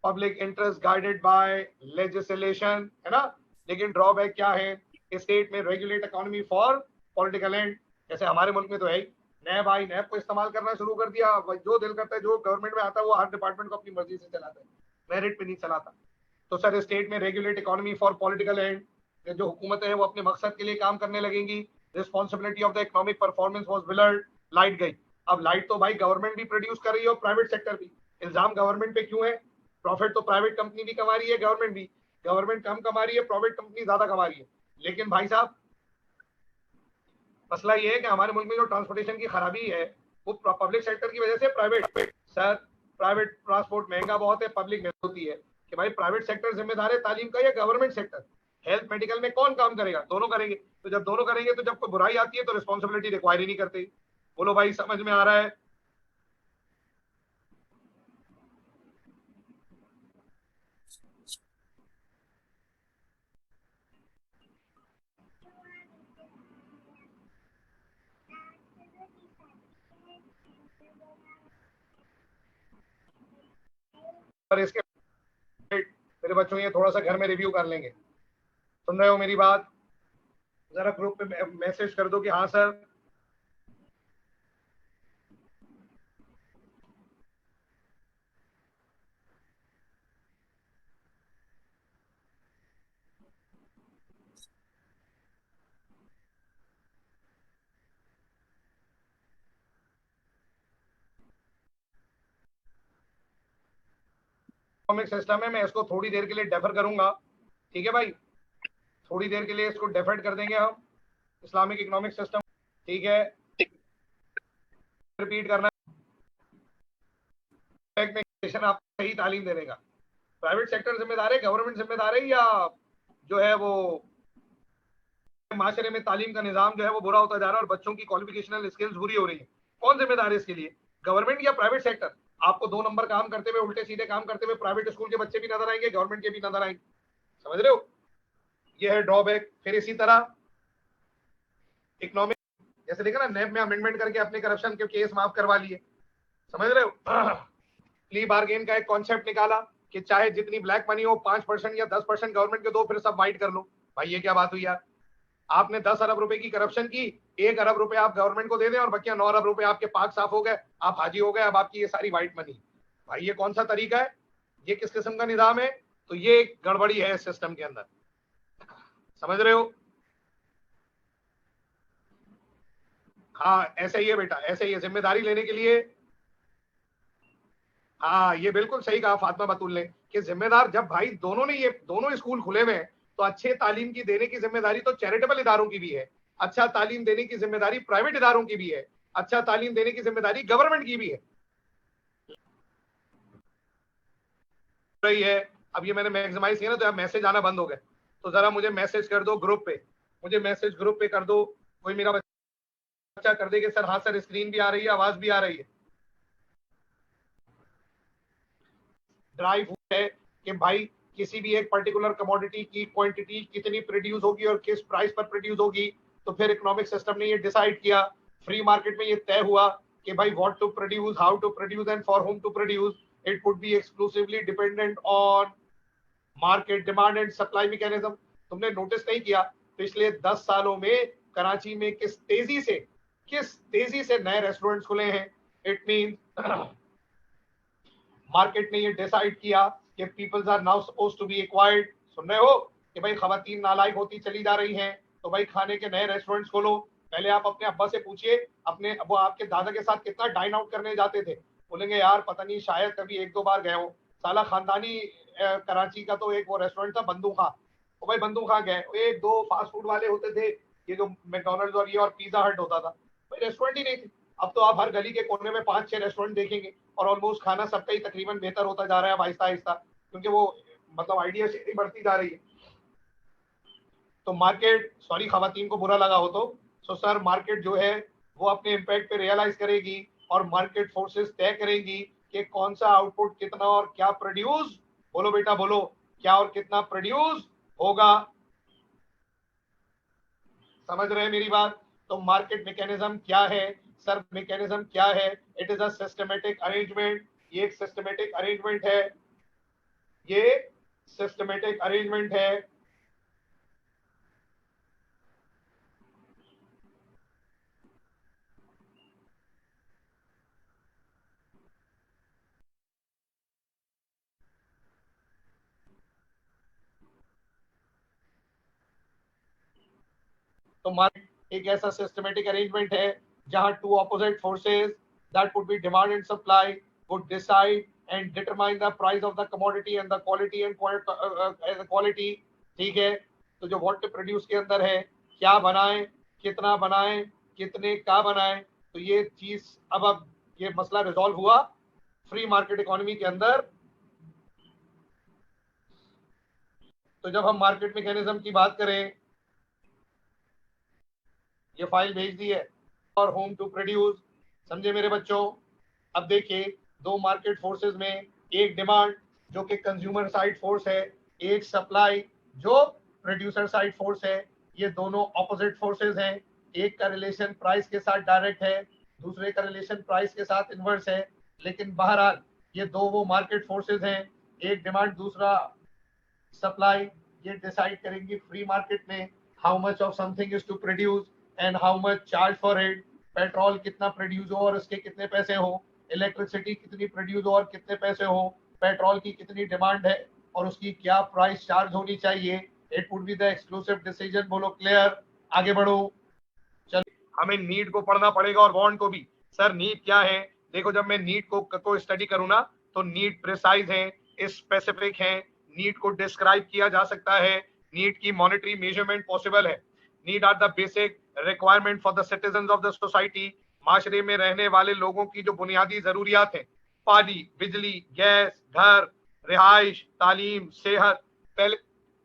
public interest guided by legislation, है ना। लेकिन ड्रॉबैक क्या है? स्टेट में regulate economy for political and. जैसे हमारे मुल्क में तो है ही, नैब आई, नैब को इस्तेमाल करना शुरू कर दिया, जो दिल करता है, जो गवर्नमेंट में आता है वो हर डिपार्टमेंट को अपनी मर्जी से चलाता है, मेरिट पे नहीं चलाता। तो सर स्टेट में regulate economy for political and, जो हुकूमतें हैं वो अपने मकसद के लिए काम करने लगेंगी। Responsibility of the economic performance was बिलर्ड। लाइट गई। अब लाइट तो भाई गवर्नमेंट भी प्रोड्यूस कर रही है और प्राइवेट सेक्टर भी। इल्जाम गवर्नमेंट पे क्यों है? प्रॉफिट तो प्राइवेट कंपनी भी कमा रही है, गवर्नमेंट भी। गवर्नमेंट कम कमा रही है, प्राइवेट कंपनी ज्यादा कमा रही है। लेकिन भाई साहब मसला ये है कि हमारे मुल्क में जो ट्रांसपोर्टेशन की खराबी है वो पब्लिक सेक्टर की वजह से। प्राइवेट सर, प्राइवेट ट्रांसपोर्ट महंगा बहुत है, पब्लिक में होती है कि भाई प्राइवेट सेक्टर जिम्मेदार है तालीम का या गवर्नमेंट सेक्टर? हेल्थ मेडिकल में कौन काम करेगा? दोनों करेंगे। तो जब दोनों करेंगे तो जब कोई बुराई आती है तो रिस्पॉन्सिबिलिटी रिक्वायर ही नहीं करते। बोलो भाई, समझ में आ रहा है? और इसके मेरे बच्चों ये थोड़ा सा घर में रिव्यू कर लेंगे। सुन रहे हो मेरी बात? जरा ग्रुप पे मैसेज कर दो कि हाँ सर। इकोनॉमिक सिस्टम है, मैं इसको थोड़ी देर के लिए डेफर करूंगा, ठीक है भाई? थोड़ी देर के लिए इसको डेफर कर देंगे हम, इस्लामिक इकोनॉमिक सिस्टम, ठीक है? रिपीट करना है, आप सही तालीम देने का प्राइवेट सेक्टर जिम्मेदार है, गवर्नमेंट जिम्मेदार है, या जो है वो माशरे में तालीम का निजाम जो है वो बुरा होता जा रहा है और बच्चों की क्वालिफिकेशनल स्किल्स बुरी हो रही है? कौन जिम्मेदार है इसके लिए, गवर्नमेंट या प्राइवेट सेक्टर? आपको 2 नंबर काम करते हुए, उल्टे सीधे काम करते हुए प्राइवेट स्कूल के बच्चे भी नजर आएंगे, गवर्नमेंट के भी नजर आएंगे। समझ रहे हो? ये है ड्रॉबैक। फिर इसी तरह इकोनॉमिक, जैसे देखा ना, नैब में अमेंडमेंट करके अपने करप्शन के केस माफ करवा लिए। समझ रहे हो? प्ली बार्गेन का एक कॉन्सेप्ट निकाला कि चाहे जितनी ब्लैक मनी हो 5% या 10% गवर्नमेंट के दो, फिर सब वाइट कर लो। भाई ये क्या बात हुई यार? आपने 10 अरब रुपए की करप्शन की, 1 अरब रुपए आप गवर्नमेंट को दे दें और बकिया 9 अरब रुपए आपके पाक साफ हो गए, आप हाजी हो गए, अब आपकी ये सारी व्हाइट मनी। भाई ये कौन सा तरीका है? ये किस किस्म का निजाम है? तो ये एक गड़बड़ी है इस सिस्टम के अंदर। समझ रहे हो? हाँ ऐसे ही है बेटा, ऐसे ही है। जिम्मेदारी लेने के लिए, हाँ ये बिल्कुल सही कहा फातिमा बतूल ने कि जिम्मेदार, जब भाई दोनों ने, ये दोनों स्कूल खुले हुए हैं, तो अच्छे तालीम की देने की जिम्मेदारी तो चैरिटेबल इदारों की भी है, अच्छा तालीम देने की जिम्मेदारी प्राइवेट इदारों की भी है, अच्छा तालीम देने की जिम्मेदारी गवर्नमेंट की भी है। रही है। अब ये मैंने मैक्सिमाइज किया ना, तो अब मैसेज आना बंद हो गए, तो जरा मुझे मैसेज कर दो ग्रुप पे, मुझे मैसेज ग्रुप पे कर दो। कोई मेरा बच्चा कर दे कि सर हाँ सर स्क्रीन भी आ रही है, आवाज भी आ रही है। ड्राई फूड है कि भाई किसी भी एक पर्टिकुलर कमोडिटी की क्वांटिटी कितनी प्रोड्यूस होगी और किस प्राइस पर प्रोड्यूस होगी, तो फिर इकोनॉमिक सिस्टम ने ये डिसाइड किया, फ्री मार्केट में ये तय हुआ कि भाई what to produce, how to produce and for whom to produce, it would be exclusively dependent on market demand and supply mechanism. तुमने नोटिस नहीं किया पिछले 10 सालों में कराची में किस तेजी से नए रेस्टोरेंट्स खुले हैं? इट मीन मार्केट ने ये डिसाइड किया कि peoples are now suppose to be acquired. सुन रहे हो कि भाई खवातीन नालायक होती चली जा रही हैं, तो भाई खाने के नए रेस्टोरेंट्स खोलो। पहले आप अपने अब्बा से पूछिए, अपने वो आपके दादा के साथ कितना डाइन आउट करने जाते थे, बोलेंगे यार पता नहीं, शायद कभी 1-2 बार गए हो। साला खानदानी कराची का तो एक वो रेस्टोरेंट था बंदूखा, वो भाई बंदूखा गए, एक दो फास्ट फूड वाले होते थे, ये जो मैकडोनल्ड्स और ये और पिज्जा हट होता था, भाई रेस्टोरेंट ही नहीं थे। अब तो आप हर गली के कोने में 5-6 रेस्टोरेंट देखेंगे और ऑलमोस्ट खाना सबका ही तकरीबन बेहतर होता जा रहा है आहिस्ता आहिस्ता, क्योंकि वो मतलब आइडिया शेयरिंग बढ़ती जा रही है। तो मार्केट, सॉरी खवातीन को बुरा लगा हो तो सर मार्केट जो है वो अपने इम्पैक्ट पे रियलाइज करेगी और मार्केट फोर्सेस तय करेंगी कि कौन सा आउटपुट कितना और क्या प्रोड्यूस, बोलो बेटा बोलो, क्या और कितना प्रोड्यूस होगा। समझ रहे हैं मेरी बात? तो मार्केट मैकेनिज्म क्या है सर? मैकेनिज्म क्या है? It is a systematic arrangement. ये एक सिस्टमेटिक अरेंजमेंट है, ये सिस्टमेटिक अरेंजमेंट है। तो मार्केट एक ऐसा सिस्टमेटिक अरेंजमेंट है जहां two opposite forces that would be demand and supply would decide and determine the price of the commodity and the quality and quality. ठीक है? तो जो व्हाट टू प्रोड्यूस के अंदर है, क्या बनाएं, कितना बनाएं, कितने का बनाएं, तो ये चीज अब ये मसला रिजॉल्व हुआ फ्री मार्केट इकोनॉमी के अंदर। तो जब हम मार्केट मैकेनिज्म की बात करें, ये फाइल भेज दी है और होम टू प्रोड्यूस, समझे मेरे बच्चों? अब देखिए, दो मार्केट फोर्सेस में, एक डिमांड जो कि कंज्यूमर साइड फोर्स है, एक सप्लाई जो प्रोड्यूसर साइड फोर्स है, ये दोनों ऑपोजिट फोर्सेस हैं। एक का रिलेशन प्राइस के साथ डायरेक्ट है, दूसरे का रिलेशन प्राइस के साथ इनवर्स है, लेकिन बहरहाल ये दो वो मार्केट फोर्सेस हैं, एक डिमांड दूसरा सप्लाई, ये डिसाइड करेंगी फ्री मार्केट में how much of something is to produce and how much charge for it. Petrol कितना प्रोड्यूस हो और उसके कितने पैसे हो, इलेक्ट्रिसिटी कितनी प्रोड्यूस हो और कितने पैसे हो, पेट्रोल की कितनी डिमांड है और उसकी क्या प्राइस चार्ज होनी चाहिए। It would be the exclusive decision. बोलो क्लियर, आगे बढ़ो। चलिए, हमें नीड को पढ़ना पड़ेगा और वांट को भी। सर नीड क्या है? देखो, जब मैं नीड को स्टडी करूँ ना, तो नीड प्रिसाइज है, स्पेसिफिक है, नीड को डिस्क्राइब किया जा सकता है, नीड की मॉनिटरी मेजरमेंट पॉसिबल है। Need are the basic requirement for the citizens of the society. माशरे में रहने वाले लोगों की जो बुनियादी जरूरियात है, पानी, बिजली, गैस, घर, रिहाइश, तालीम, सेहत। पहले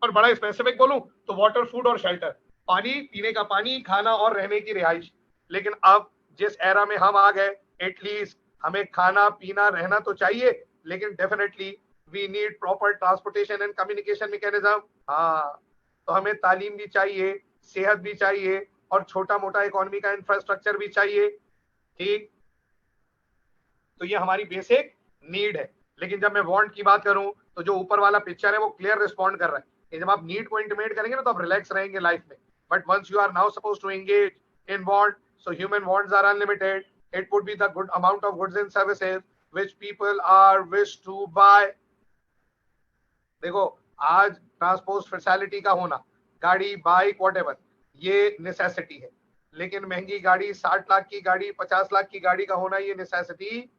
और बड़ा स्पेसिफिक बोलूं तो वाटर, फूड और शेल्टर। पानी, पीने का पानी, खाना और रहने की रिहाइश। लेकिन अब जिस एरा में हम आ गए, एटलीस्ट हमें खाना पीना रहना तो चाहिए, लेकिन definitely we need proper transportation and communication mechanism. हाँ, तो हमें तालीम भी चाहिए, सेहत भी चाहिए और छोटा मोटा इकोनॉमी का इंफ्रास्ट्रक्चर भी चाहिए। ठीक, तो ये हमारी बेसिक नीड है। लेकिन जब मैं वांट की बात करूं तो जो ऊपर वाला पिक्चर है वो क्लियर रिस्पॉन्ड कर रहा है कि जब आप नीड को इंटीमेट करेंगे ना तो आप रिलैक्स रहेंगे लाइफ में। But once you are now suppose to engage in want, so human wants are unlimited. It would be the good amount of goods and services which people are wish to buy. देखो, आज ट्रांसपोर्ट फैसिलिटी का होना, गाड़ी, बाइक, व्हाटएवर, ये नेसेसिटी है। लेकिन महंगी गाड़ी, 60 लाख की गाड़ी, 50 लाख की गाड़ी का होना, ये necessity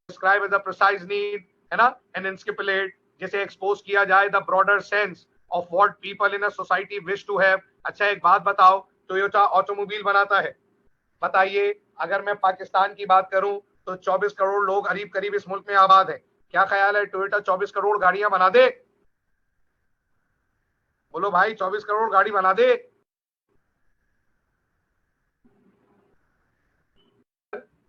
describe as a precise need, है ना, and stipulate, जिसे expose किया जाए the broader sense of what people in a society wish to have। अच्छा, एक बात बताओ, टोयोटा ऑटोमोबाइल बनाता है, बताइए, अगर मैं पाकिस्तान की बात करूं तो 24 करोड़ लोग करीब करीब इस मुल्क में आबाद है। क्या ख्याल है टोयोटा 24 करोड़ गाड़ियां बना दे? बोलो भाई, 24 करोड़ गाड़ी बना दे?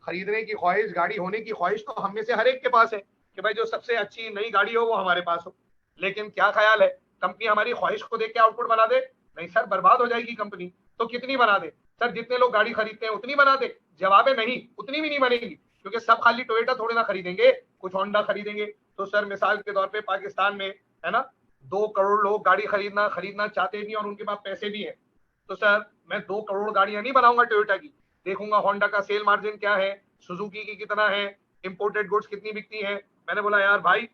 खरीदने की ख्वाहिश, गाड़ी होने की ख्वाहिश तो हम में से हर एक के पास है कि भाई जो सबसे अच्छी नई गाड़ी हो वो हमारे पास हो। लेकिन क्या ख्याल है, कंपनी हमारी ख्वाहिश को देख के आउटपुट बना दे? नहीं सर, बर्बाद हो जाएगी कंपनी। तो कितनी बना दे? सर, जितने लोग गाड़ी खरीदते हैं उतनी बना दे। जवाब है नहीं, उतनी भी नहीं बनेगी, क्योंकि सब खाली टोयोटा थोड़ी ना खरीदेंगे, कुछ होंडा खरीदेंगे। तो सर, मिसाल के तौर पे पाकिस्तान में, है ना, 2 करोड़ लोग गाड़ी खरीदना खरीदना चाहते भी और उनके पास पैसे भी है। तो सर, मैं 2 करोड़ गाड़ियां नहीं बनाऊंगा टोयोटा की, देखूंगा होंडा का सेल मार्जिन क्या है, सुजुकी की कितना है, इंपोर्टेड गुड्स कितनी बिकती है। मैंने बोला यार भाई,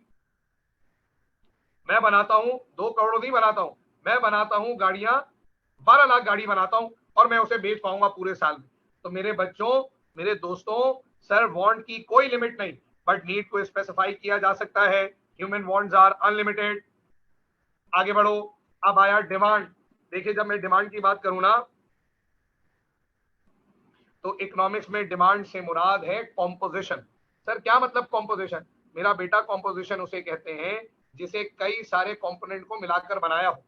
मैं बनाता हूं, 2 करोड़ नहीं बनाता हूं, मैं बनाता हूं गाड़ियां, 12 लाख गाड़ी बनाता हूं और मैं उसे बेच पाऊंगा पूरे साल में। तो मेरे बच्चों, मेरे दोस्तों, सर, वांट की कोई लिमिट नहीं, बट नीड को स्पेसिफाई किया जा सकता है। Human wants are unlimited. आगे बढ़ो। अब आया डिमांड। देखिए, जब मैं डिमांड की बात करूं ना, तो इकोनॉमिक्स में डिमांड से मुराद है कॉम्पोजिशन। सर, क्या मतलब कॉम्पोजिशन? मेरा बेटा, कॉम्पोजिशन उसे कहते हैं जिसे कई सारे कंपोनेंट को मिलाकर बनाया हो।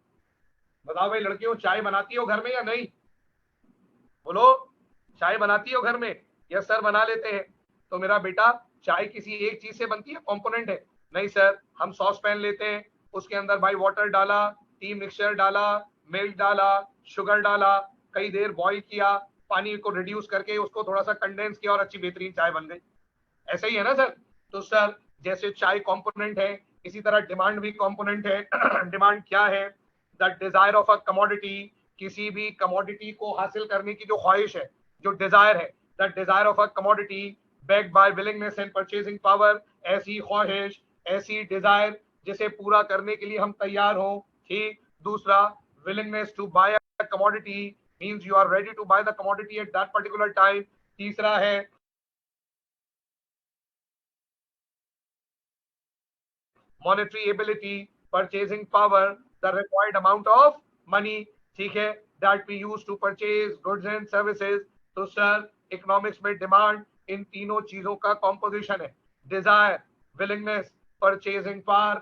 बताओ भाई लड़कियों, चाय बनाती हो घर में या नहीं? बोलो, चाय बनाती हो घर में? यस सर, बना लेते हैं। तो मेरा बेटा, चाय किसी एक चीज से बनती है, कंपोनेंट है? नहीं सर, हम सॉस पैन लेते हैं, उसके अंदर भाई वाटर डाला, टी मिक्सचर डाला, मिल्क डाला, शुगर डाला, कई देर बॉईल किया, पानी को रिड्यूस करके उसको थोड़ा सा कंडेंस किया और अच्छी बेहतरीन चाय बन गई। ऐसा ही है ना सर? तो सर, जैसे चाय कंपोनेंट है, इसी तरह डिमांड भी कंपोनेंट है। डिमांड क्या है? The desire of a commodity, किसी भी कमोडिटी को हासिल करने की जो ख्वाहिश है, जो डिजायर है, the desire of a commodity backed by willingness and purchasing power. ऐसी ख्वाहिश, ऐसी डिजायर जिसे पूरा करने के लिए हम तैयार हो। ठीक। दूसरा, willingness to buy a commodity means you are ready to buy the commodity at that particular time. तीसरा है monetary ability, purchasing power, the required amount of money, ठीक है, that we use to purchase goods and services। तो सर, इकोनॉमिक्स में डिमांड इन तीनों चीजों का कॉम्पोजिशन है, डिजायर, विलिंगनेस, परचेजिंग पावर।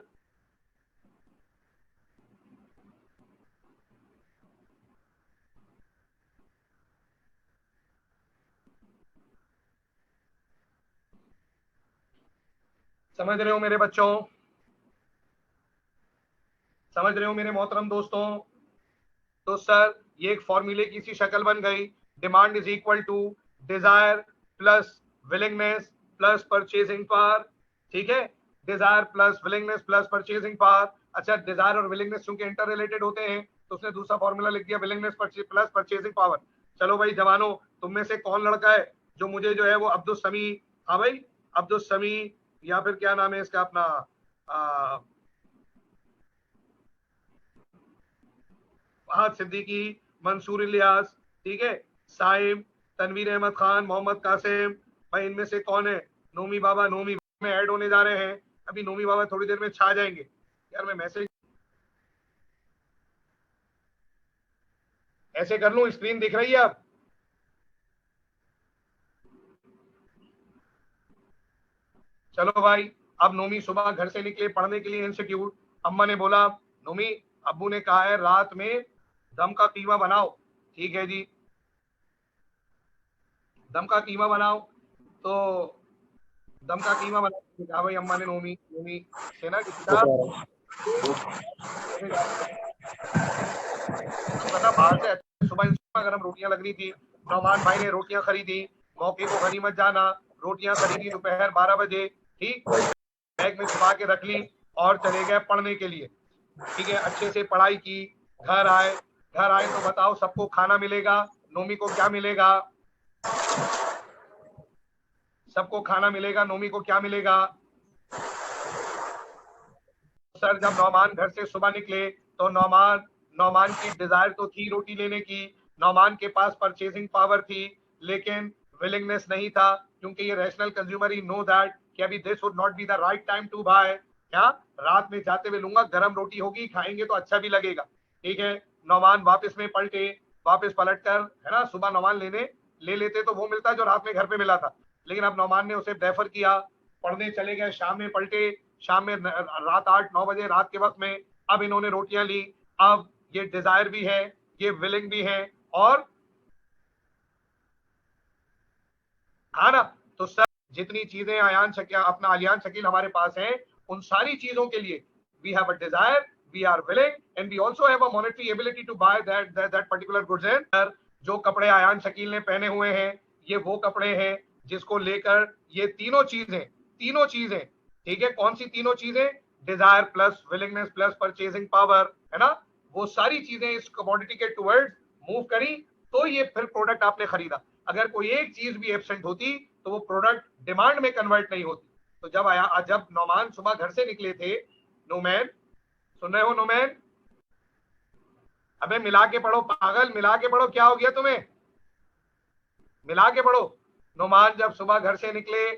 समझ रहे हो मेरे बच्चों? समझ रहे हो मेरे मोहतरम दोस्तों? तो सर ये एक फॉर्मूले की सी शक्ल बन गई, demand is equal to desire plus willingness plus purchasing power. ठीक है, desire plus willingness plus purchasing power. अच्छा, डिजायर और विलिंगनेस चूंकि इंटर रिलेटेड होते हैं तो उसने दूसरा फॉर्मूला लिख दिया विलिंगनेस प्लस परचेजिंग पावर। चलो भाई जवानों, तुम में से कौन लड़का है जो मुझे जो है वो अब्दुल समी, हाँ भाई अब्दुल समी, या फिर क्या नाम है इसका अपना फहद सिद्दीकी, मंसूर इलियास, ठीक है, साइम, तनवीर अहमद खान, मोहम्मद कासिम, भाई इनमें से कौन है? नोमी बाबा, नोमी में ऐड होने जा रहे हैं। अभी नोमी बाबा थोड़ी देर में छा जाएंगे। यार मैं मैसेज ऐसे कर लूं, स्क्रीन दिख रही है अब? चलो भाई, अब नोमी सुबह घर से निकले पढ़ने के लिए इंस्टीट्यूट। अम्मा ने बोला नोमी, अब्बू ने कहा है रात में दम का कीमा बनाओ। ठीक है जी, दम का कीमा बनाओ। तो दम का कीमा बनाओ, कहा भाई अम्मा ने नोमी नोमी से ना कि किताब पता बाहर से सुबह गर्म रोटियां लग रही थी। नौमान भाई ने रोटियां खरीदी, मौके को गनीमत जाना, रोटियां खरीदी दोपहर 12 बजे। ठीक, बैग में छुपा के रख ली और चले गए पढ़ने के लिए। ठीक है, अच्छे से पढ़ाई की, घर आए। घर आए तो बताओ सबको खाना मिलेगा, नोमी को क्या मिलेगा? सबको खाना मिलेगा, नोमी को क्या मिलेगा? सर जब नौमान घर से सुबह निकले तो नौमान नौमान की डिजायर तो थी रोटी लेने की, नौमान के पास परचेजिंग पावर थी, लेकिन विलिंगनेस नहीं था, क्योंकि ये रैशनल कंज्यूमर ही नो दैट कि अभी this would not be the right time to buy. क्या रात में जाते हुए लूंगा, गर्म रोटी होगी, खाएंगे तो अच्छा भी लगेगा। ठीक है, नौमान वापस में पलटे, वापस पलट कर, है ना, सुबह नौमान ले लेते तो वो मिलता जो रात में घर पे मिला था, लेकिन अब नौमान ने उसे डेफर किया, पढ़ने चले गए, शाम में पलटे, शाम में रात 8-9 बजे रात के वक्त में अब इन्होंने रोटियां ली। अब ये डिजायर भी है, ये विलिंग भी है, और हाँ ना। तो सर जितनी चीजें आयान शकील अपना आलियान शकील हमारे पास हैं, उन सारी चीजों के लिए we have a desire, we are willing, and we also have a monetary ability to buy that particular goods. And जो कपड़े आयान शकील ने पहने हुए हैं, ये वो कपड़े हैं जिसको लेकर ये तीनों चीजें, ठीक है, कौन सी तीनों चीजें? Desire plus willingness plus purchasing power, है ना, वो सारी चीजें इस कमोडिटी के टुवर्ड्स मूव करी, तो ये फिर प्रोडक्ट आपने खरीदा। अगर कोई एक चीज भी एब्सेंट होती तो वो प्रोडक्ट डिमांड में कन्वर्ट नहीं होती। तो जब नौमान सुबह घर से निकले थे, नोमैन, सुन रहे हो नोमैन? अबे मिला के पढ़ो पागल, मिला के पढ़ो, क्या हो गया तुम्हें? मिला के पढ़ो। नौमान जब सुबह घर से निकले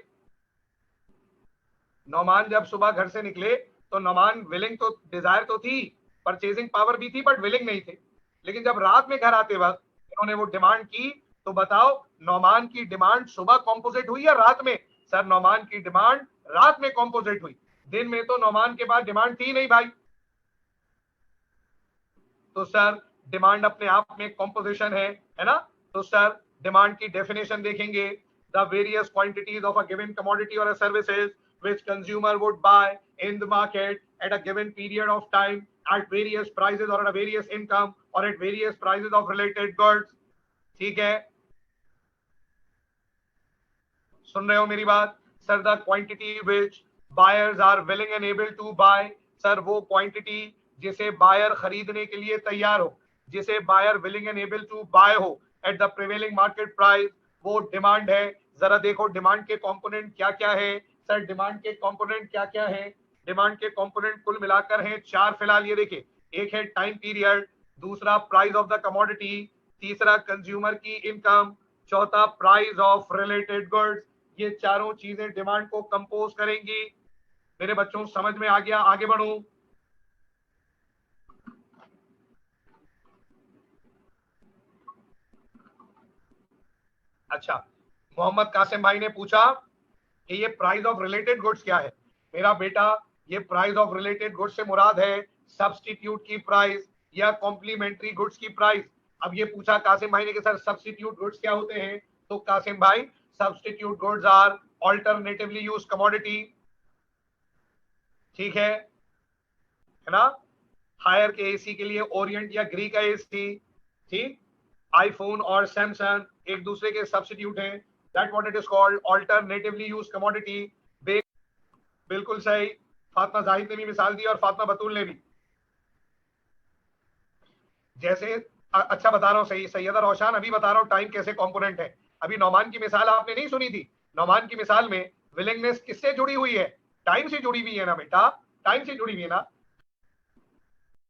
नौमान जब सुबह घर से निकले तो नौमान विलिंग तो, डिजायर तो थी, परचेजिंग पावर भी थी, बट विलिंग नहीं थे। लेकिन जब रात में घर आते वक्त इन्होंने वो डिमांड की, तो बताओ नौमान की डिमांड सुबह कॉम्पोजिट हुई या रात में? सर नौमान की डिमांड रात में कॉम्पोजिट हुई, दिन में तो नौमान के पास डिमांड थी नहीं भाई। तो सर डिमांड अपने आप में कॉम्पोजिशन है ना। तो सर डिमांड की डेफिनेशन देखेंगे, the various quantities of a given commodity और services which consumer would buy in the market at a given period of time at various prices or at a various income or at various prices of related goods। ठीक है, सुन रहे हो मेरी बात? Sir the quantity which buyers are willing and able to buy, sir वो क्वांटिटी जिसे बायर खरीदने के लिए तैयार हो, जिसे buyer willing and able to buy हो at the prevailing market price, वो डिमांड है। जरा देखो डिमांड के कंपोनेंट क्या क्या है। सर डिमांड के कंपोनेंट क्या क्या है? डिमांड के कंपोनेंट कुल मिलाकर हैं 4 फिलहाल, ये देखिए, एक है टाइम पीरियड, दूसरा प्राइस ऑफ द कमोडिटी, तीसरा कंज्यूमर की इनकम, चौथा प्राइस ऑफ रिलेटेड गुड्स। ये चारों चीजें डिमांड को कंपोज करेंगी। मेरे बच्चों समझ में आ गया? आगे बढ़ूं? अच्छा, मोहम्मद कासिम भाई ने पूछा कि ये प्राइस ऑफ रिलेटेड गुड्स क्या है। मेरा बेटा, ये प्राइस ऑफ रिलेटेड गुड्स से मुराद है सब्सटीट्यूट की प्राइस या कॉम्प्लीमेंट्री गुड्स की प्राइस। अब ये पूछा कासिम भाई ने कि सर सब्सटीट्यूट गुड्स क्या होते हैं, तो कासिम भाई, substitute goods are alternatively use commodity, ठीक है ना, हायर के एसी के लिए ओरिएंट या ग्री का एसी, ठीक। आईफोन और सैमसंग एक दूसरे के सब्स्टिट्यूट हैं, that what it is called alternatively used commodity. बिल्कुल सही, फातिमा जाहिद ने भी मिसाल दी और फातिमा बतूल ने भी। जैसे अच्छा बता रहा हूँ, सही सैयदा रोशान, अभी बता रहा हूँ टाइम कैसे कंपोनेंट है। अभी नौमान की मिसाल आपने नहीं सुनी थी, नौमान की मिसाल में विलिंगनेस किससे जुड़ी हुई है? टाइम से जुड़ी हुई है ना बेटा, टाइम से जुड़ी हुई है ना।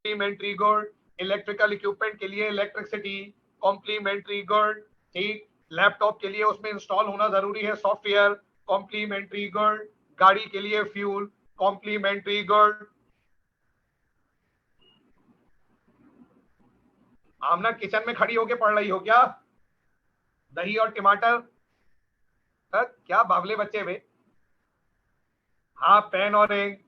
कॉम्प्लीमेंट्री गुड, इलेक्ट्रिकल इक्विपमेंट के लिए इलेक्ट्रिसिटी, कॉम्प्लीमेंट्री गुड, ठीक। लैपटॉप के लिए उसमें इंस्टॉल होना जरूरी है सॉफ्टवेयर, कॉम्प्लीमेंट्री गुड। गाड़ी के लिए फ्यूल, कॉम्प्लीमेंट्री गुड। आमना किचन में खड़ी होके पढ़ रही हो क्या? दही और टमाटर, क्या बावले बच्चे वे। हाँ, पेन और इंक।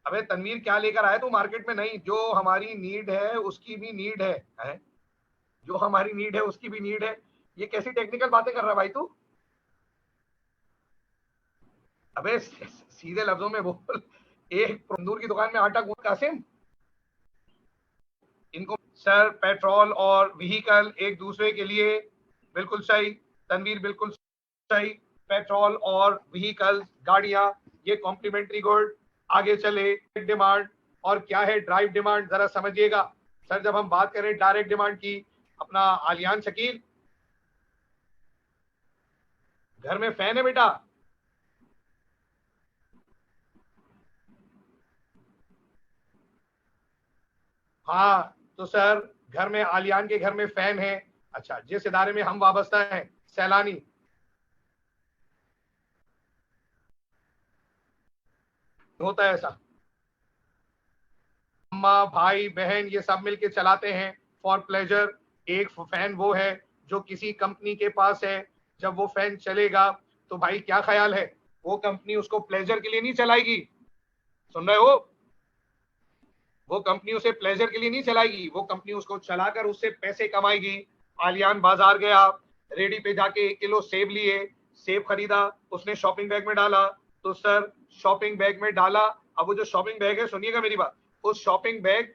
अबे तनवीर, क्या लेकर आया तू मार्केट में? नहीं, जो हमारी नीड है उसकी भी नीड है? जो हमारी नीड है उसकी भी नीड है। ये कैसी टेक्निकल बातें कर रहा है भाई तू? अबे सीधे लफ्जों में बोल। एक तंदूर की दुकान में आटा गूंद कासिम। इनको सर, पेट्रोल और व्हीकल एक दूसरे के लिए, बिल्कुल सही तनवीर, बिल्कुल सही। पेट्रोल और व्हीकल, गाड़ियां, ये कॉम्प्लीमेंट्री गुड। आगे चले, डिमांड। और क्या है ड्राइव डिमांड, जरा समझिएगा। सर, जब हम बात करें डायरेक्ट डिमांड की, अपना आलियान शकील, घर में फैन है बेटा? हाँ, तो सर घर में, आलियान के घर में फैन है। अच्छा, जिस इदारे में हम वाबस्ता हैं, सैलानी, होता है ऐसा। अम्मा, भाई, बहन, ये सब मिलके चलाते हैं फॉर प्लेजर। एक फैन वो है जो किसी कंपनी के पास है, जब वो फैन चलेगा तो भाई क्या ख्याल है, वो कंपनी उसको प्लेजर के लिए नहीं चलाएगी। सुन रहे हो? वो कंपनी उसे प्लेजर के लिए नहीं चलाएगी, वो कंपनी उसको चलाकर उससे पैसे कमाएगी। आलियान बाजार गया, रेडी पे जाके 1 किलो सेब लिए, सेब खरीदा, उसने शॉपिंग बैग में डाला। तो सर, शॉपिंग बैग में डाला, अब वो जो शॉपिंग बैग है, सुनिएगा मेरी बात, उस शॉपिंग बैग,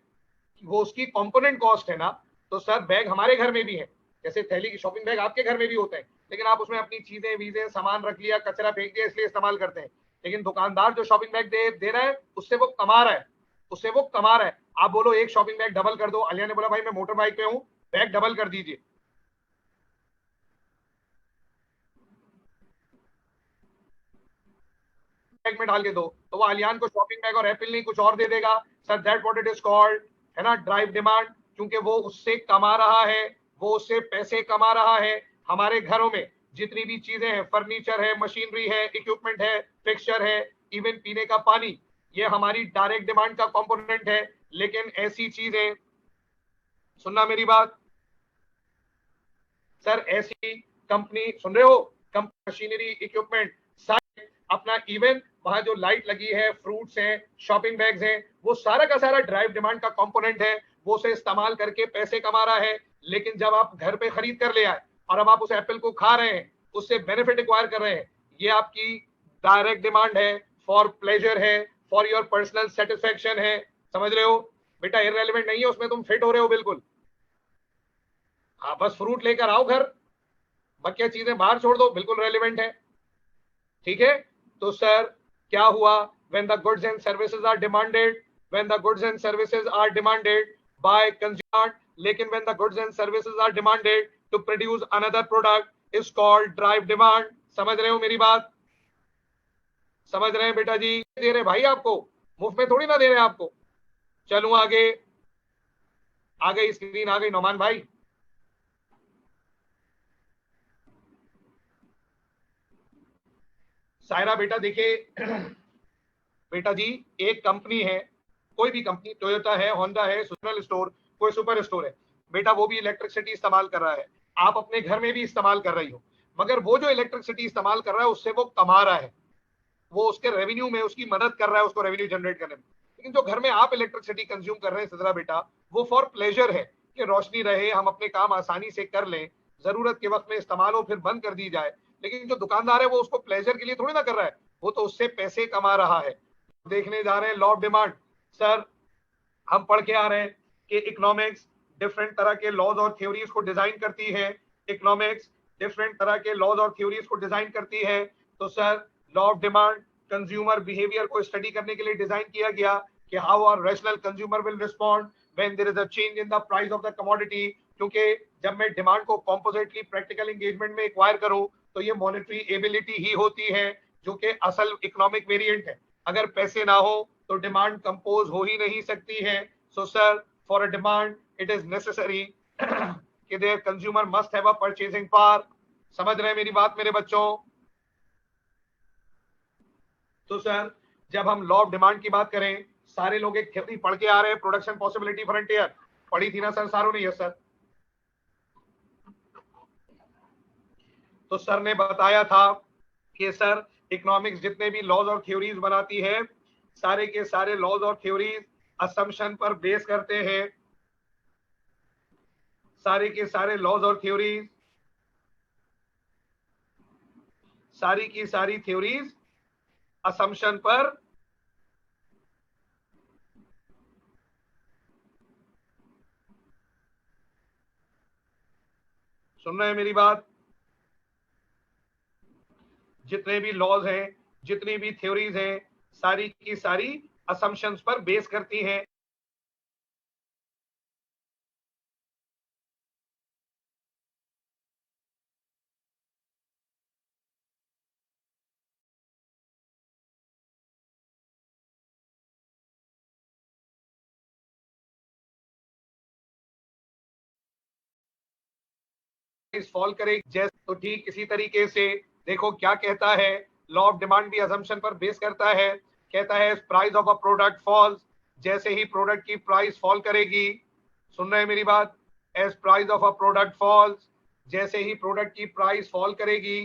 वो उसकी कंपोनेंट कॉस्ट है ना। तो सर, बैग हमारे घर में भी है, जैसे थैली की शॉपिंग बैग आपके घर में भी होते हैं, लेकिन आप उसमें अपनी चीजें वीजें सामान रख लिया, कचरा फेंक दिया, इसलिए इस्तेमाल करते हैं। लेकिन दुकानदार जो शॉपिंग बैग दे रहा है, उससे वो कमा रहा है, उससे वो कमा रहा है। आप बोलो एक शॉपिंग बैग डबल कर दो, अलिया ने बोला भाई मैं मोटर बाइक पे हूं, बैग डबल कर दीजिए। बैग में डाल के दो, तो वो अलियान को शॉपिंग बैग और एप्पल नहीं कुछ और दे देगा। Sir, that what it is called, है ना, ड्राइव डिमांड। क्योंकि वो उससे कमा रहा है, वो उससे पैसे कमा रहा है। हमारे घरों में जितनी भी चीजें हैं, फर्नीचर है, मशीनरी है, इक्विपमेंट है, फिक्सचर है, इवन पीने का पानी, ये हमारी डायरेक्ट डिमांड का कंपोनेंट है। लेकिन ऐसी चीजें, सुनना मेरी बात सर, ऐसी कंपनी, सुन रहे हो, कंपनी, मशीनरी, इक्विपमेंट, अपना इवन वहां जो लाइट लगी है, फ्रूट्स हैं, शॉपिंग बैग्स हैं, वो सारा का सारा ड्राइव डिमांड का कंपोनेंट है। वो उसे इस्तेमाल करके पैसे कमा रहा है। लेकिन जब आप घर पे खरीद कर ले आए और अब आप उस एप्पल को खा रहे हैं, उससे बेनिफिट एक्वायर कर रहे हैं, ये आपकी डायरेक्ट डिमांड है, फॉर प्लेजर है, फॉर योर पर्सनल सेटिस्फेक्शन है। समझ रहे हो बेटा? इररेलेवेंट नहीं है, उसमें तुम फिट हो रहे हो बिल्कुल। हाँ, बस फ्रूट लेकर आओ घर, बाकी चीजें बाहर छोड़ दो, बिल्कुल रेलिवेंट है। ठीक है? तो सर, क्या हुआ? when the goods and services are demanded, when the goods and services are demanded by consumer, लेकिन when the goods and services are demanded to produce another product is called drive demand। समझ रहे हो मेरी बात? समझ रहे हैं बेटा जी? दे रहे भाई आपको, मुफ्त में थोड़ी ना दे रहे आपको। चलूं आगे, आ गई स्क्रीन, आ गई नौमान भाई। सायरा बेटा देखिए, बेटा जी, एक कंपनी है, कोई भी कंपनी, टोयोटा है, होंडा है, सुजनल स्टोर, कोई सुपर स्टोर है, बेटा वो भी इलेक्ट्रिसिटी इस्तेमाल कर रहा है। आप अपने घर में भी इस्तेमाल कर रही हो, मगर वो जो इलेक्ट्रिसिटी इस्तेमाल कर रहा है उससे वो कमा रहा है, वो उसके रेवेन्यू में उसकी मदद कर रहा है, उसको रेवेन्यू जनरेट करने में। लेकिन जो घर में आप इलेक्ट्रिसिटी कंज्यूम कर रहे हैं सदरा बेटा, वो फॉर प्लेजर है, कि रोशनी रहे, हम अपने काम आसानी से कर लें, जरूरत के वक्त में इस्तेमाल हो, फिर बंद कर दी जाए। लेकिन जो दुकानदार है वो उसको प्लेजर के लिए थोड़ी ना कर रहा है, वो तो उससे पैसे कमा रहा है। देखने जा रहे हैं लॉ ऑफ डिमांड। सर हम पढ़ के आ रहे हैं कि इकोनॉमिक्स डिफरेंट तरह के लॉज और थ्योरीज को डिजाइन करती है। इकोनॉमिक्स डिफरेंट तरह के लॉज और थ्योरीज को डिजाइन करती है। तो sir law of demand consumer behaviour को स्टडी करने के लिए डिजाइन किया गया कि how are rational consumer will respond when there is a change in the price of the commodity. क्योंकि जब मैं डिमांड को कॉम्पोजिटली प्रैक्टिकल एंगेजमेंट में एक्वायर करूं तो ये मॉनेटरी एबिलिटी ही होती है जो कि असल इकोनॉमिक वेरिएंट है। अगर पैसे ना हो तो डिमांड कंपोज हो ही नहीं सकती है। So sir for a demand it is necessary कि there consumer must have a purchasing power. समझ रहे हैं मेरी बात मेरे बच्चों? तो सर जब हम लॉ ऑफ डिमांड की बात करें, सारे लोग एक थ्योरी पढ़ के आ रहे हैं, प्रोडक्शन पॉसिबिलिटी फ्रंटियर पढ़ी थी ना सर सारों ने? Yes sir. तो सर ने बताया था कि सर इकोनॉमिक्स जितने भी लॉज और थ्योरीज बनाती है, सारे के सारे लॉज और थ्योरीज असम्पशन पर बेस करते हैं। सारे के सारे लॉज और थ्योरीज, सारी की सारी थ्योरीज असम्पशन पर सुन रहे हैं मेरी बात? जितने भी लॉज हैं, जितनी भी थ्योरीज हैं, सारी की सारी असम्पशंस पर बेस करती हैं। फॉल करेगी जैसे, तो ठीक इसी तरीके से देखो क्या कहता है लॉ ऑफ डिमांड भी असम्पशन पर बेस करता है। कहता है price of a product falls, जैसे ही प्रोडक्ट की प्राइस फॉल करेगी, सुन रहे हैं मेरी बात? As price of a product falls, जैसे ही प्रोडक्ट की प्राइस फॉल करेगी,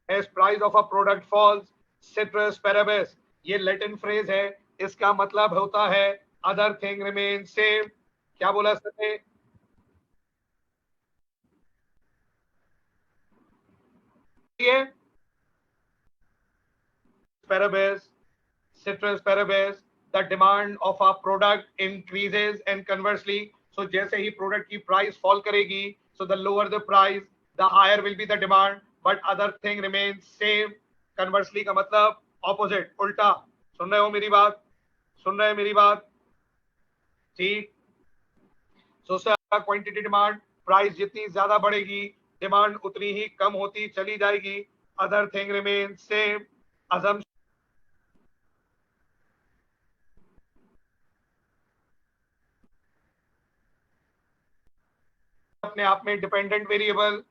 as price of a product falls ceteris paribus, ये लैटिन फ्रेज है, इसका मतलब होता है अदर थिंग रिमेन सेम। क्या बोला सर ने? parabes, citrus parabes, the demand of a product increases and conversely. So जैसे ही product की price fall करेगी, so the lower the price, the higher will be the demand, but other thing remains same. Conversely का मतलब opposite, उल्टा। सुन रहे हो मेरी बात? सुन रहे हैं मेरी बात? ठीक। So sir, quantity demand, price जितनी ज्यादा बढ़ेगी, demand उतनी ही कम होती चली जाएगी। Other thing remains same. Assumption अपने आप में dependent variable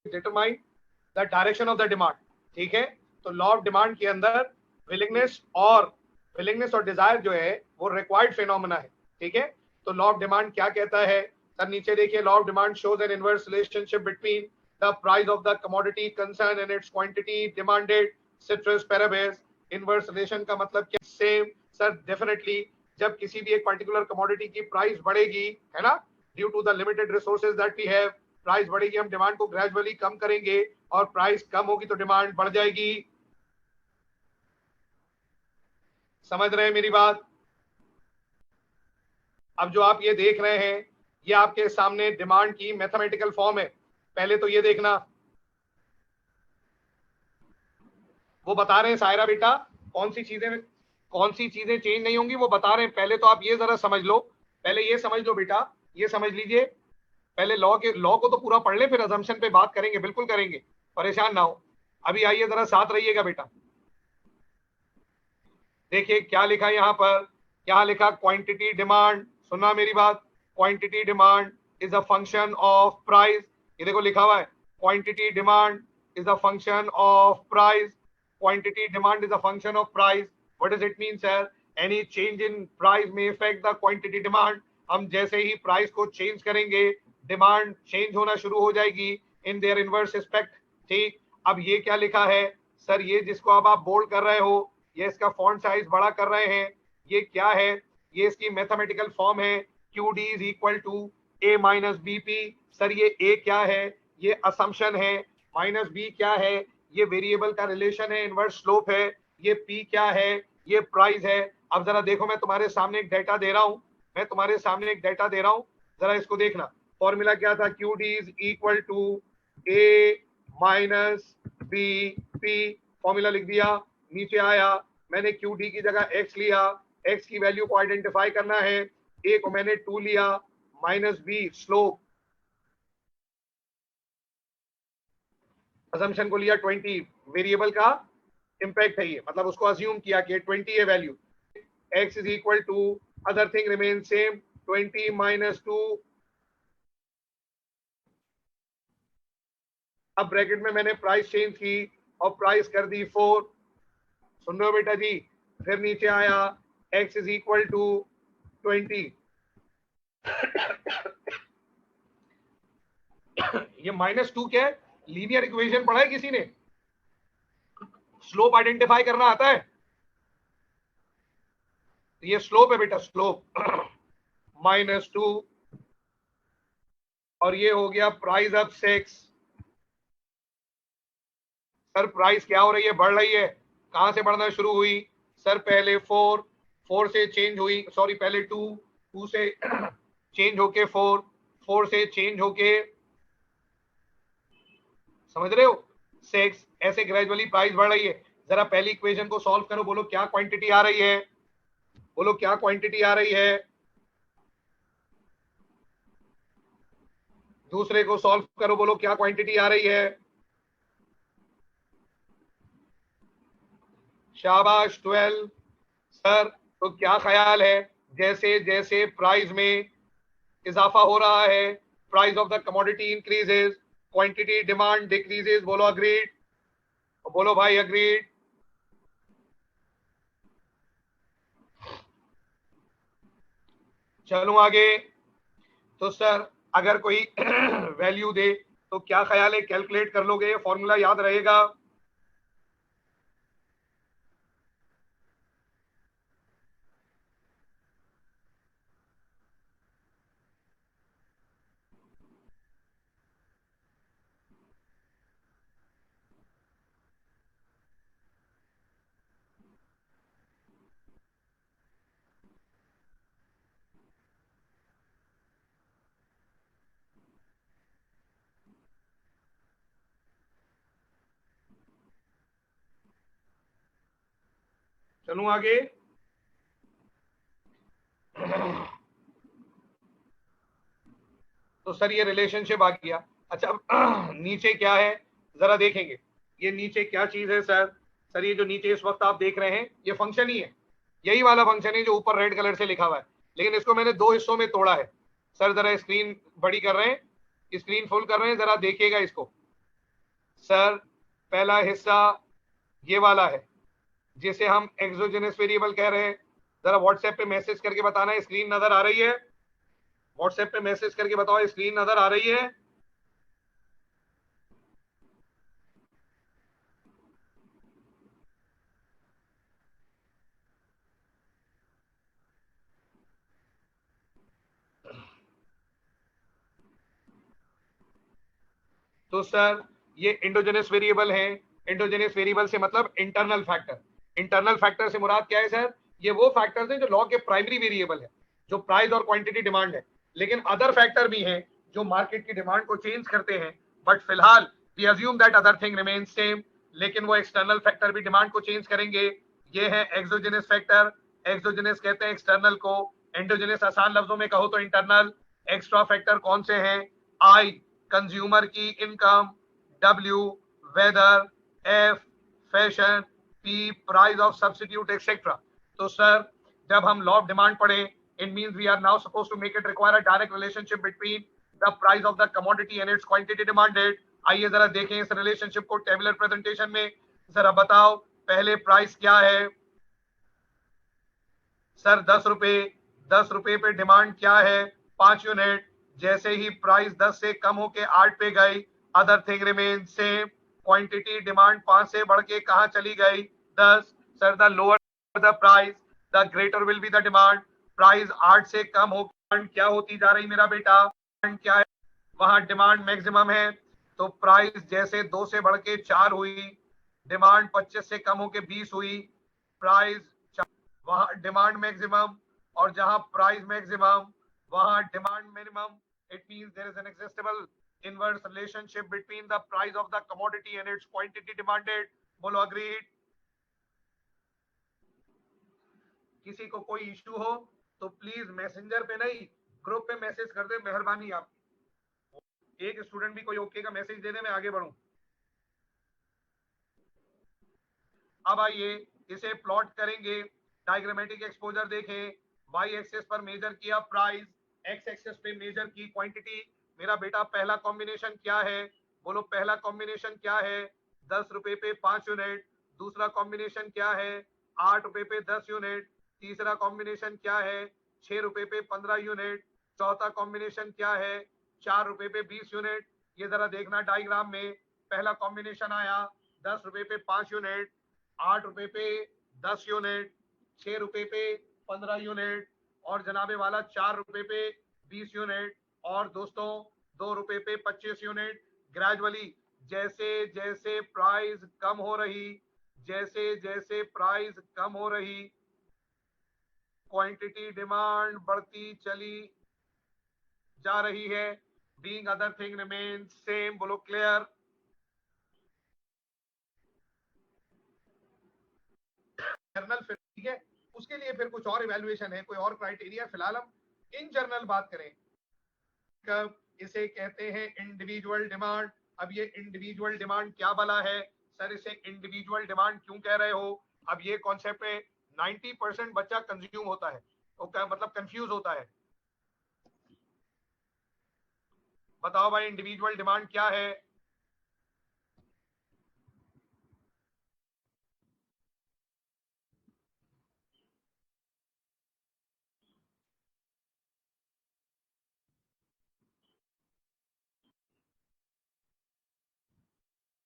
determine the direction of the demand. ठीक है, तो लॉ ऑफ डिमांड के अंदर विलिंगनेस और डिजायर जो है वो रिक्वायर्ड फिनोमेना है। ठीक है, तो लॉ ऑफ डिमांड क्या कहता है सर? नीचे देखिए, law of demand shows N inverse relationship between the price of the commodity concern and its quantity demanded citrus Paribas. Inverse relation का मतलब क्या? सेम सर, डेफिनेटली जब किसी भी एक पर्टिकुलर कमोडिटी की प्राइस बढ़ेगी, है ना, due to the limited resources that we have, price बढ़ेगी, हम डिमांड को ग्रेजुअली कम करेंगे और प्राइस कम होगी तो डिमांड बढ़ जाएगी। समझ रहे हैं मेरी बात? अब जो आप ये देख रहे हैं, ये आपके सामने डिमांड की मैथमेटिकल फॉर्म है। पहले तो ये देखना, वो बता रहे हैं सायरा बेटा कौन सी चीजें चेंज नहीं होंगी वो बता रहे हैं। पहले तो आप ये जरा समझ लो, पहले ये समझ लो बेटा, ये समझ लीजिए। पहले लॉ को तो पूरा पढ़ ले, फिर अजम्पशन पे बात करेंगे, बिल्कुल करेंगे, परेशान ना हो। अभी आइए जरा साथ रहिएगा बेटा। देखिए क्या लिखा है यहाँ पर, यहाँ लिखा क्वांटिटी डिमांड। सुनना मेरी बात, quantity demand is a function of price. ये देखो लिखा हुआ है, quantity demand is a function of price. Quantity demand is a function of price. What does it mean sir? Any change in price में इफेक्ट द क्वांटिटी डिमांड। हम जैसे ही प्राइस को चेंज करेंगे, डिमांड चेंज होना शुरू हो जाएगी इन देयर इनवर्स रिस्पेक्ट। ठीक, अब ये क्या लिखा है सर? ये जिसको अब आप बोल्ड कर रहे हो, ये इसका फॉन्ट साइज बड़ा कर रहे हैं, ये क्या है, ये इसकी मैथमेटिकल फॉर्म है, Q D is equal to A minus B P. Sir ये ए क्या है, ये असम्पशन है, माइनस बी क्या है, ये वेरिएबल का रिलेशन है, इनवर्स स्लोप है, ये पी क्या है, ये प्राइस है। अब जरा देखो, मैं तुम्हारे सामने एक डेटा दे रहा हूं, मैं तुम्हारे सामने एक डेटा दे रहा हूं, जरा इसको देखना। फॉर्मूला क्या था, Q D is equal to A minus B P, formula लिख दिया, नीचे आया, मैंने क्यू डी की जगह एक्स लिया, एक्स की वैल्यू को आइडेंटिफाई करना है, ए को मैंने 2 लिया, माइनस बी स्लोप, असम्पशन को लिया 20, वेरिएबल का इंपैक्ट है ये, मतलब उसको अज्यूम किया कि 20 है value, x is equal to other thing remain same 20 minus 2, अब ब्रैकेट में मैंने प्राइस चेंज की और प्राइस कर दी 4, सुन रहे हो बेटा जी, फिर नीचे आया x इज इक्वल टू 20, ये -2 क्या है, लीनियर इक्वेशन पढ़ा है किसी ने, स्लोप आइडेंटिफाई करना आता है, ये स्लोप है बेटा, स्लोप -2, और ये हो गया प्राइस अब 6। सर प्राइस क्या हो रही है, बढ़ रही है, कहां से बढ़ना शुरू हुई, सर पहले 4 से चेंज हुई, सॉरी पहले 2 से चेंज होके 4 से चेंज होके, समझ रहे हो, 6, ऐसे ग्रेजुअली प्राइस बढ़ रही है। जरा पहली इक्वेशन को सॉल्व करो, बोलो क्या क्वांटिटी आ रही है, बोलो क्या क्वांटिटी आ रही है, दूसरे को सॉल्व करो, बोलो क्या क्वांटिटी आ रही है, शाबाश 12। सर तो क्या ख्याल है, जैसे जैसे प्राइस में इजाफा हो रहा है, price of the commodity increases, quantity demand decreases, बोलो अग्रीड, बोलो भाई अग्रीड। चलो आगे, तो सर अगर कोई वैल्यू दे तो क्या ख्याल है, कैलकुलेट कर लोगे, फॉर्मूला याद रहेगा, चलूं आगे। तो सर ये रिलेशनशिप आ गया, अच्छा अब नीचे क्या है जरा देखेंगे, ये नीचे क्या चीज है सर, सर ये जो नीचे इस वक्त आप देख रहे हैं ये फंक्शन ही है, यही वाला फंक्शन है जो ऊपर रेड कलर से लिखा हुआ है, लेकिन इसको मैंने 2 हिस्सों में तोड़ा है। सर जरा स्क्रीन बड़ी कर रहे हैं, स्क्रीन फुल कर रहे हैं, जरा देखिएगा इसको। सर पहला हिस्सा ये वाला है जिसे हम एक्सोजेनस वेरिएबल कह रहे हैं, जरा व्हाट्सएप पे मैसेज करके बताना स्क्रीन नजर आ रही है, व्हाट्सएप पे मैसेज करके बताओ स्क्रीन नजर आ रही है। तो सर ये इंडोजेनस वेरिएबल है, इंडोजेनस वेरिएबल से मतलब इंटरनल फैक्टर, इंटरनल फैक्टर से मुराद क्या है सर, ये वो फैक्टर्स हैं जो लॉ के प्राइमरी वेरिएबल है, जो प्राइस और क्वांटिटी डिमांड है, लेकिन अदर फैक्टर भी हैं जो मार्केट की डिमांड को चेंज करते हैं, बट फिलहाल we assume that other thing remain same, लेकिन वो एक्सटर्नल फैक्टर भी डिमांड को चेंज करेंगे। ये है एक्सोजेनस फैक्टर, एक्सोजेनस कहते हैं एक्सटर्नल को, एंडोजेनस आसान लफ्जों में कहो तो इंटरनल। एक्स्ट्रा फैक्टर कौन से हैं, आई कंज्यूमर की income, W weather, F fashion, P price of substitute etcetera. तो सर जब हम लॉ ऑफ डिमांड पढ़े, it means we are now suppose to make it require a direct relationship between the price of the commodity and its quantity demanded. आइए जरा देखें इस रिलेशनशिप को टेबुलर प्रेजेंटेशन में, जरा बताओ पहले प्राइस क्या है, सर 10 रुपए, 10 रुपए पे डिमांड क्या है, 5 यूनिट, जैसे ही प्राइस 10 से कम होके 8 पे गई, other thing remain same, quantity demand 5 से बढ़ के कहां चली गई, 10। Sir the lower the price, the greater will be the demand. Price 8 से कम हो क्या होती जा रही मेरा बेटा, क्या है वहां डिमांड मैक्सिमम है, तो प्राइस जैसे 2 से बढ़ के 4 हुई, डिमांड 25 से कम होके 20 हुई, प्राइस वहां डिमांड मैक्सिमम, और जहां प्राइस मैक्सिमम वहां demand minimum. It means there is an एक्सिस्टेबल inverse relationship between the price of the commodity and its quantity demanded. बोलो अग्रीड। किसी को कोई इश्यू हो तो प्लीज मैसेंजर पे नहीं, ग्रुप पे मैसेज कर दे, मेहरबानी आप। एक स्टूडेंट भी कोई ओके का मैसेज दे दे, मैं आगे बढ़ूं। अब आइए इसे प्लॉट करेंगे, डायग्रामेटिक एक्सपोजर देखें। वाई एक्सेस पर मेजर किया प्राइस, एक्स एक्सेस पे मेजर की क्वांटिटी। मेरा बेटा पहला कॉम्बिनेशन क्या है, बोलो पहला कॉम्बिनेशन क्या है, 10 रुपए पे 5 यूनिट। दूसरा कॉम्बिनेशन क्या है, 8 रुपए पे 10 यूनिट। तीसरा कॉम्बिनेशन क्या है, 6 रुपए पे 15 यूनिट। चौथा कॉम्बिनेशन क्या है, 4 रुपए पे 20 यूनिट। ये जरा देखना डायग्राम में, पहला कॉम्बिनेशन आया 10 रुपए पे 5 यूनिट, 8 रुपए पे 10 यूनिट, 6 रुपए पे 15 यूनिट, और जनाबे वाला 4 रुपए पे 20 यूनिट, और दोस्तों 2 रुपए पे 25 यूनिट। ग्रेजुअली जैसे जैसे प्राइस कम हो रही, जैसे जैसे प्राइस कम हो रही, क्वांटिटी डिमांड बढ़ती चली जा रही है। Being other thing remain same. बोलो क्लियर। जर्नल फिर ठीक है, उसके लिए फिर कुछ और इवैल्यूएशन है, कोई और क्राइटेरिया। फिलहाल हम इन जनरल बात करें। कब इसे कहते हैं इंडिविजुअल डिमांड। अब ये इंडिविजुअल डिमांड क्या भला है सर, इसे इंडिविजुअल डिमांड क्यों कह रहे हो। अब ये कॉन्सेप्ट में 90% बच्चा कंज्यूम होता है, तो क्या मतलब कंफ्यूज होता है। बताओ भाई इंडिविजुअल डिमांड क्या है।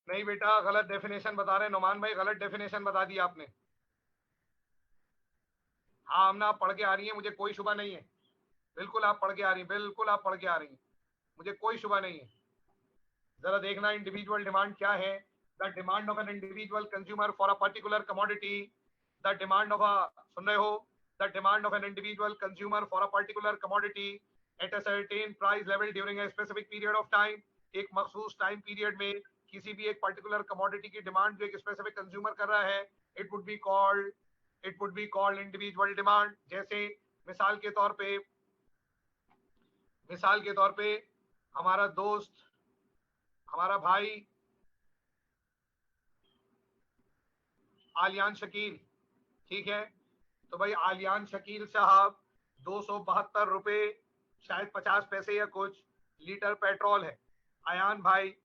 नहीं बेटा गलत डेफिनेशन बता रहे हैं नोमान भाई, गलत डेफिनेशन बता दी आपने। हाँ हमने आप पढ़ के आ रही है, मुझे कोई शुबा नहीं है। बिल्कुल आप पढ़ के आ रही हैं, बिल्कुल आप पढ़ के आ रही हैं, मुझे कोई शुबा नहीं है। जरा देखना इंडिविजुअल डिमांड क्या है। The demand of an individual consumer for a particular commodity. The demand of a, सुन रहे हो, the demand of an individual consumer for a particular commodity at a certain price level during a specific period of time. एक मखसूस टाइम पीरियड में किसी भी एक पर्टिकुलर कमोडिटी की डिमांड जो एक स्पेसिफिक कंज्यूमर कर रहा है, it would be called, it would be called individual demand. जैसे मिसाल के तौर पे, मिसाल के तौर पे हमारा दोस्त, हमारा भाई आलियान शकील, ठीक है, तो भाई आलियान शकील साहब 272 रुपए शायद 50 पैसे या कुछ लीटर पेट्रोल है। आयान भाई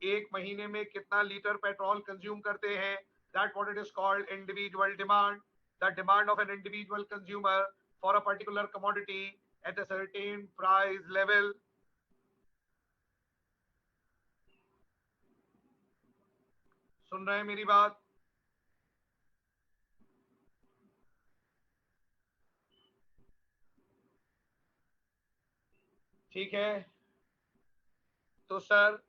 एक महीने में कितना लीटर पेट्रोल कंज्यूम करते हैं, that what it is called individual demand. The demand of an individual consumer for a particular commodity at a certain price level. सुन रहे हैं मेरी बात। ठीक है, तो सर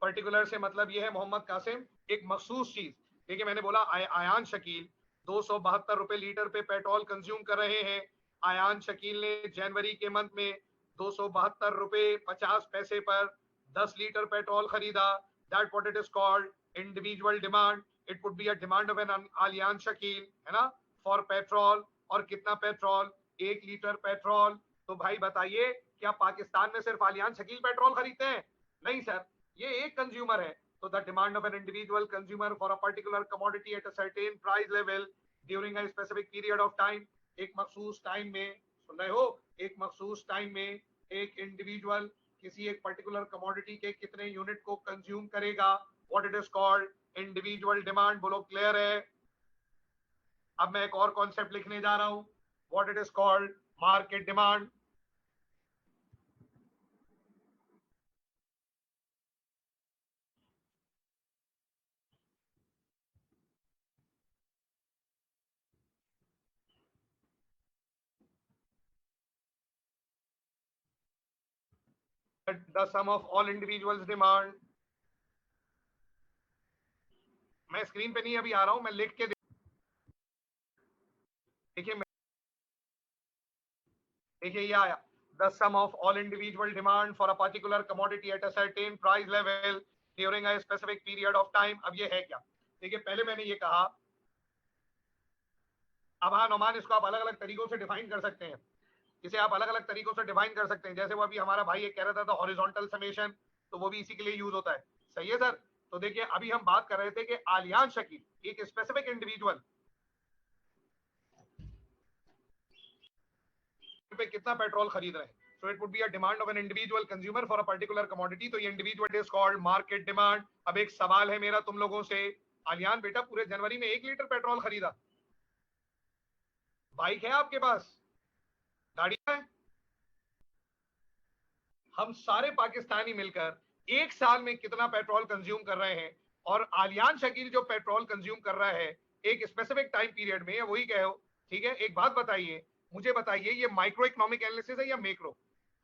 पर्टिकुलर से मतलब ये है मोहम्मद कासिम, एक मखसूस चीज। देखिए मैंने बोला आयान शकील 272 रुपए लीटर पे पेट्रोल कंज्यूम कर रहे हैं। आयान शकील ने जनवरी के मंथ में 272 रुपए 50 पैसे पर 10 लीटर पेट्रोल खरीदा। That what it is called individual demand. It would be a demand of an Aliyan Shakeel, है ना, फॉर पेट्रोल। और कितना पेट्रोल, 1 लीटर पेट्रोल। तो भाई बताइए क्या पाकिस्तान में सिर्फ आलियान शकील पेट्रोल खरीदते हैं? नहीं सर, ये एक कंज्यूमर है। तो the demand of an individual consumer for a particular commodity at a certain price level during a specific period of time. एक मखसूस टाइम में, सुन रहे हो, एक मखसूस टाइम में एक इंडिविजुअल किसी एक पर्टिकुलर कमोडिटी के कितने यूनिट को कंज्यूम करेगा, what it is called individual demand. बोलो क्लियर है। अब मैं एक और कॉन्सेप्ट लिखने जा रहा हूं, what it is called market demand. The sum of all individuals demand, मैं स्क्रीन पे नहीं अभी आ रहा हूं, मैं लिख के देखिए ये आया, the sum of all individual demand for a particular commodity at a certain price level during a specific period of time. अब ये है क्या, देखिए पहले मैंने ये कहा, अब हाँ नौमान इसको आप अलग अलग तरीकों से डिफाइन कर सकते हैं, इसे आप अलग अलग तरीकों से डिफाइन कर सकते हैं। जैसे वो अभी हमारा भाई एक कह रहा था हॉरिजॉन्टल समेशन, तो वो भी इसी के लिए यूज होता है। सही है सर। तो देखिए अभी हम बात कर रहे थे कि आलियान शकील एक स्पेसिफिक इंडिविजुअल पे कितना पेट्रोल खरीद रहे हैं। So it would be a demand of an individual consumer for a particular commodity. तो ये individual is called market demand. अब एक सवाल है मेरा तुम लोगों से, आलियान बेटा पूरे जनवरी में 1 लीटर पेट्रोल खरीदा, बाइक है आपके पास, गाड़ी है, हम सारे पाकिस्तानी मिलकर एक साल में कितना पेट्रोल कंज्यूम कर रहे हैं, और आलियान शकील जो पेट्रोल कंज्यूम कर रहा है एक स्पेसिफिक टाइम पीरियड में, वही कहो। ठीक है, एक बात बताइए, मुझे बताइए ये माइक्रो इकोनॉमिक एनालिसिस है या मैक्रो?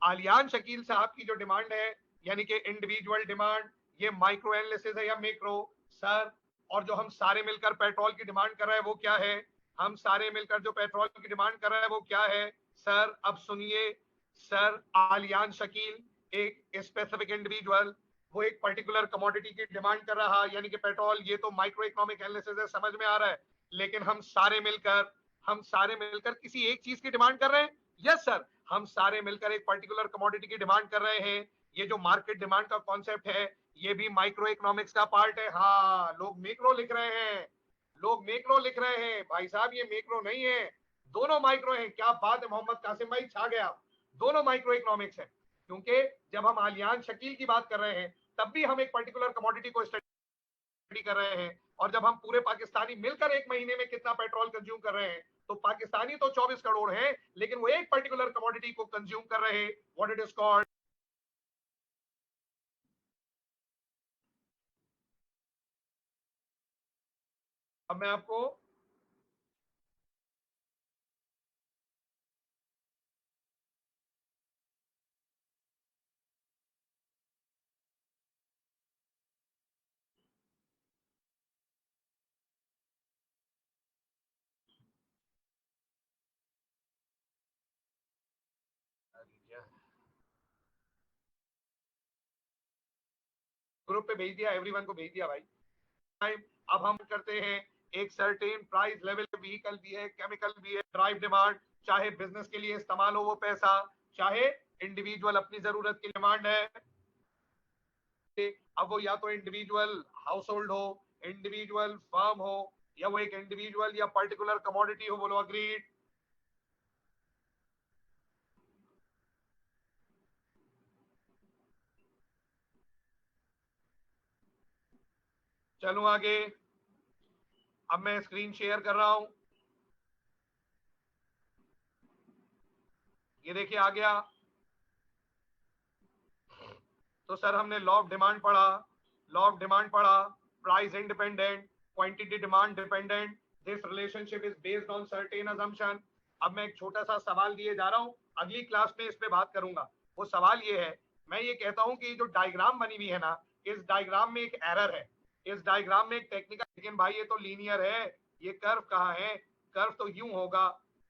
आलियान शकील साहब की जो डिमांड है यानी कि इंडिविजुअल डिमांड, ये माइक्रो एनालिसिस है या मैक्रो सर? और जो हम सारे मिलकर पेट्रोल की डिमांड कर रहे हैं वो क्या है? हम सारे मिलकर जो पेट्रोल की डिमांड कर रहे हैं वो क्या है सर? अब सुनिए सर, आलियान शकील एक स्पेसिफिक इंडिविजुअल, वो एक पर्टिकुलर कमोडिटी की डिमांड कर रहा, यानी कि पेट्रोल। ये तो माइक्रो इकोनॉमिक एनालिसिस है, समझ में आ रहा है। लेकिन हम सारे मिलकर किसी एक चीज की डिमांड कर रहे हैं। यस सर, हम सारे मिलकर एक पर्टिकुलर कमोडिटी की डिमांड कर रहे हैं। ये जो मार्केट डिमांड का कॉन्सेप्ट है ये भी माइक्रो इकोनॉमिक्स का पार्ट है। हाँ, लोग मैक्रो लिख रहे हैं, लोग मैक्रो लिख रहे हैं भाई साहब, ये मैक्रो नहीं है, दोनों माइक्रो हैं। क्या बात है मोहम्मद कासिम भाई, छा गया, दोनों माइक्रो इकोनॉमिक्स है। क्योंकि जब हम आलियान शकील की बात कर रहे हैं तब भी हम एक पर्टिकुलर कमोडिटी को स्टडी कर रहे हैं, और जब हम पूरे पाकिस्तानी मिलकर एक महीने में कितना पेट्रोल कंज्यूम कर रहे हैं, तो पाकिस्तानी तो 24 करोड़ हैं लेकिन वो एक पर्टिकुलर कमोडिटी को कंज्यूम कर रहे हैं, व्हाट इट इज कॉल्ड। अब मैं आपको ग्रुप पे भेज दिया, एवरीवन को भेज दिया भाई। अब हम करते हैं एक सर्टेन प्राइस लेवल, व्हीकल भी है, केमिकल भी है, ड्राइव डिमांड, चाहे बिजनेस के लिए इस्तेमाल हो वो पैसा, चाहे इंडिविजुअल अपनी जरूरत की डिमांड है। अब वो या तो इंडिविजुअल हाउस होल्ड हो, इंडिविजुअल फर्म हो, या वो एक इंडिविजुअल या पर्टिकुलर कमोडिटी हो, बोलो अग्रीड। चलो आगे, अब मैं स्क्रीन शेयर कर रहा हूं, ये देखिए आ गया। तो सर हमने लॉ ऑफ डिमांड पढ़ा, लॉ ऑफ डिमांड पढ़ा, price independent, quantity demand dependent, this relationship is based on certain assumption. अब मैं एक छोटा सा सवाल दिए जा रहा हूं, अगली क्लास में इस पे बात करूंगा। वो सवाल ये है, मैं ये कहता हूं कि जो डायग्राम बनी हुई है ना, इस डायग्राम में एक एरर है, इस डायग्राम में एक टेक्निकल, लेकिन भाई ये तो लीनियर है, ये कर्व कहाँ है? कर्व तो यूं होगा,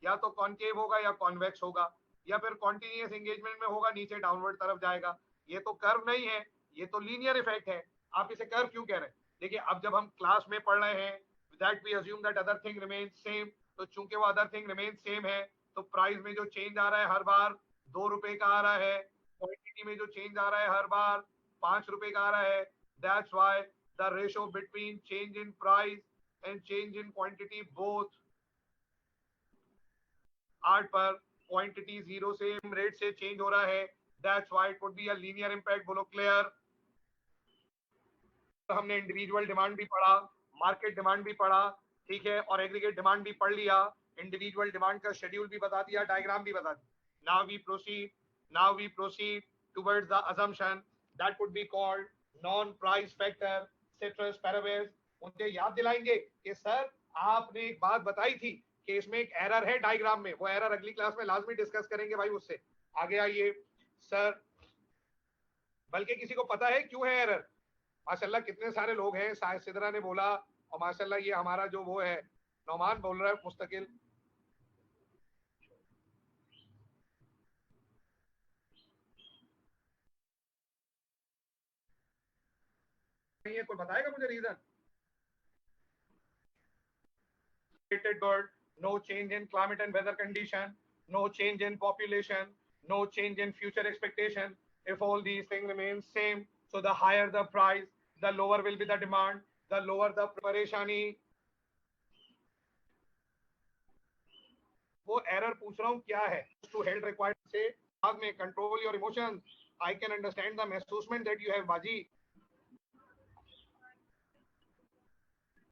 या तो कॉन्केव होगा या कॉन्वेक्स होगा, या फिर कॉन्टिन्यूअस एंगेजमेंट में होगा, नीचे डाउनवर्ड तरफ जाएगा। ये तो कर्व नहीं है, ये तो लीनियर इफेक्ट है। आप इसे कर्व क्यों कह रहे हैं? देखिए अब जब हम क्लास में पढ़ रहे हैं that we assume that other thing remain same, तो चूंकि वो अदर थिंग रिमेन सेम है, तो प्राइस में जो चेंज आ रहा है हर बार 2 रुपए का आ रहा है, क्वांटिटी में जो चेंज आ रहा है हर बार 5 रुपए का आ रहा है। That's why the ratio between change in price and change in quantity both art पर क्वांटिटी जीरो से रेट से चेंज हो रहा है, that's why it would be a linear impact. बोलो क्लियर? तो हमने इंडिविजुअल डिमांड भी पढ़ा, मार्केट डिमांड भी पढ़ा, ठीक है, और एग्रीगेट डिमांड भी पढ़ लिया, इंडिविजुअल डिमांड का शेड्यूल भी बता दिया, डायग्राम भी बता दिया। Now we proceed towards the assumption that would be called non price factor ceteris paribus. मुझे याद दिलाएंगे कि सर आपने एक बात बताई थी कि इसमें एक एरर है डायग्राम में, वो एरर अगली क्लास में लाजमी डिस्कस करेंगे भाई उससे। आगे आइए सर, बल्कि किसी को पता है क्यों है एरर? माशाल्लाह कितने सारे लोग हैं, साहिद सिद्रा ने बोला, और माशाल्लाह ये हमारा जो वो है नौमान बोल रहा है मुस्तकिल। नहीं है, कोई बताएगा मुझे reason? bird, no change in climate and weather condition, no change in population, no change in future expectation. If all these things remain same, so the higher the price, the lower will be the demand, the lower the परेशानी। वो एरर पूछ रहा हूँ क्या है? टू हेल्थ रिक्वायर्ड से बाद में control your emotions. I can understand the महसूसमेंट दैट यू हैव बाजी,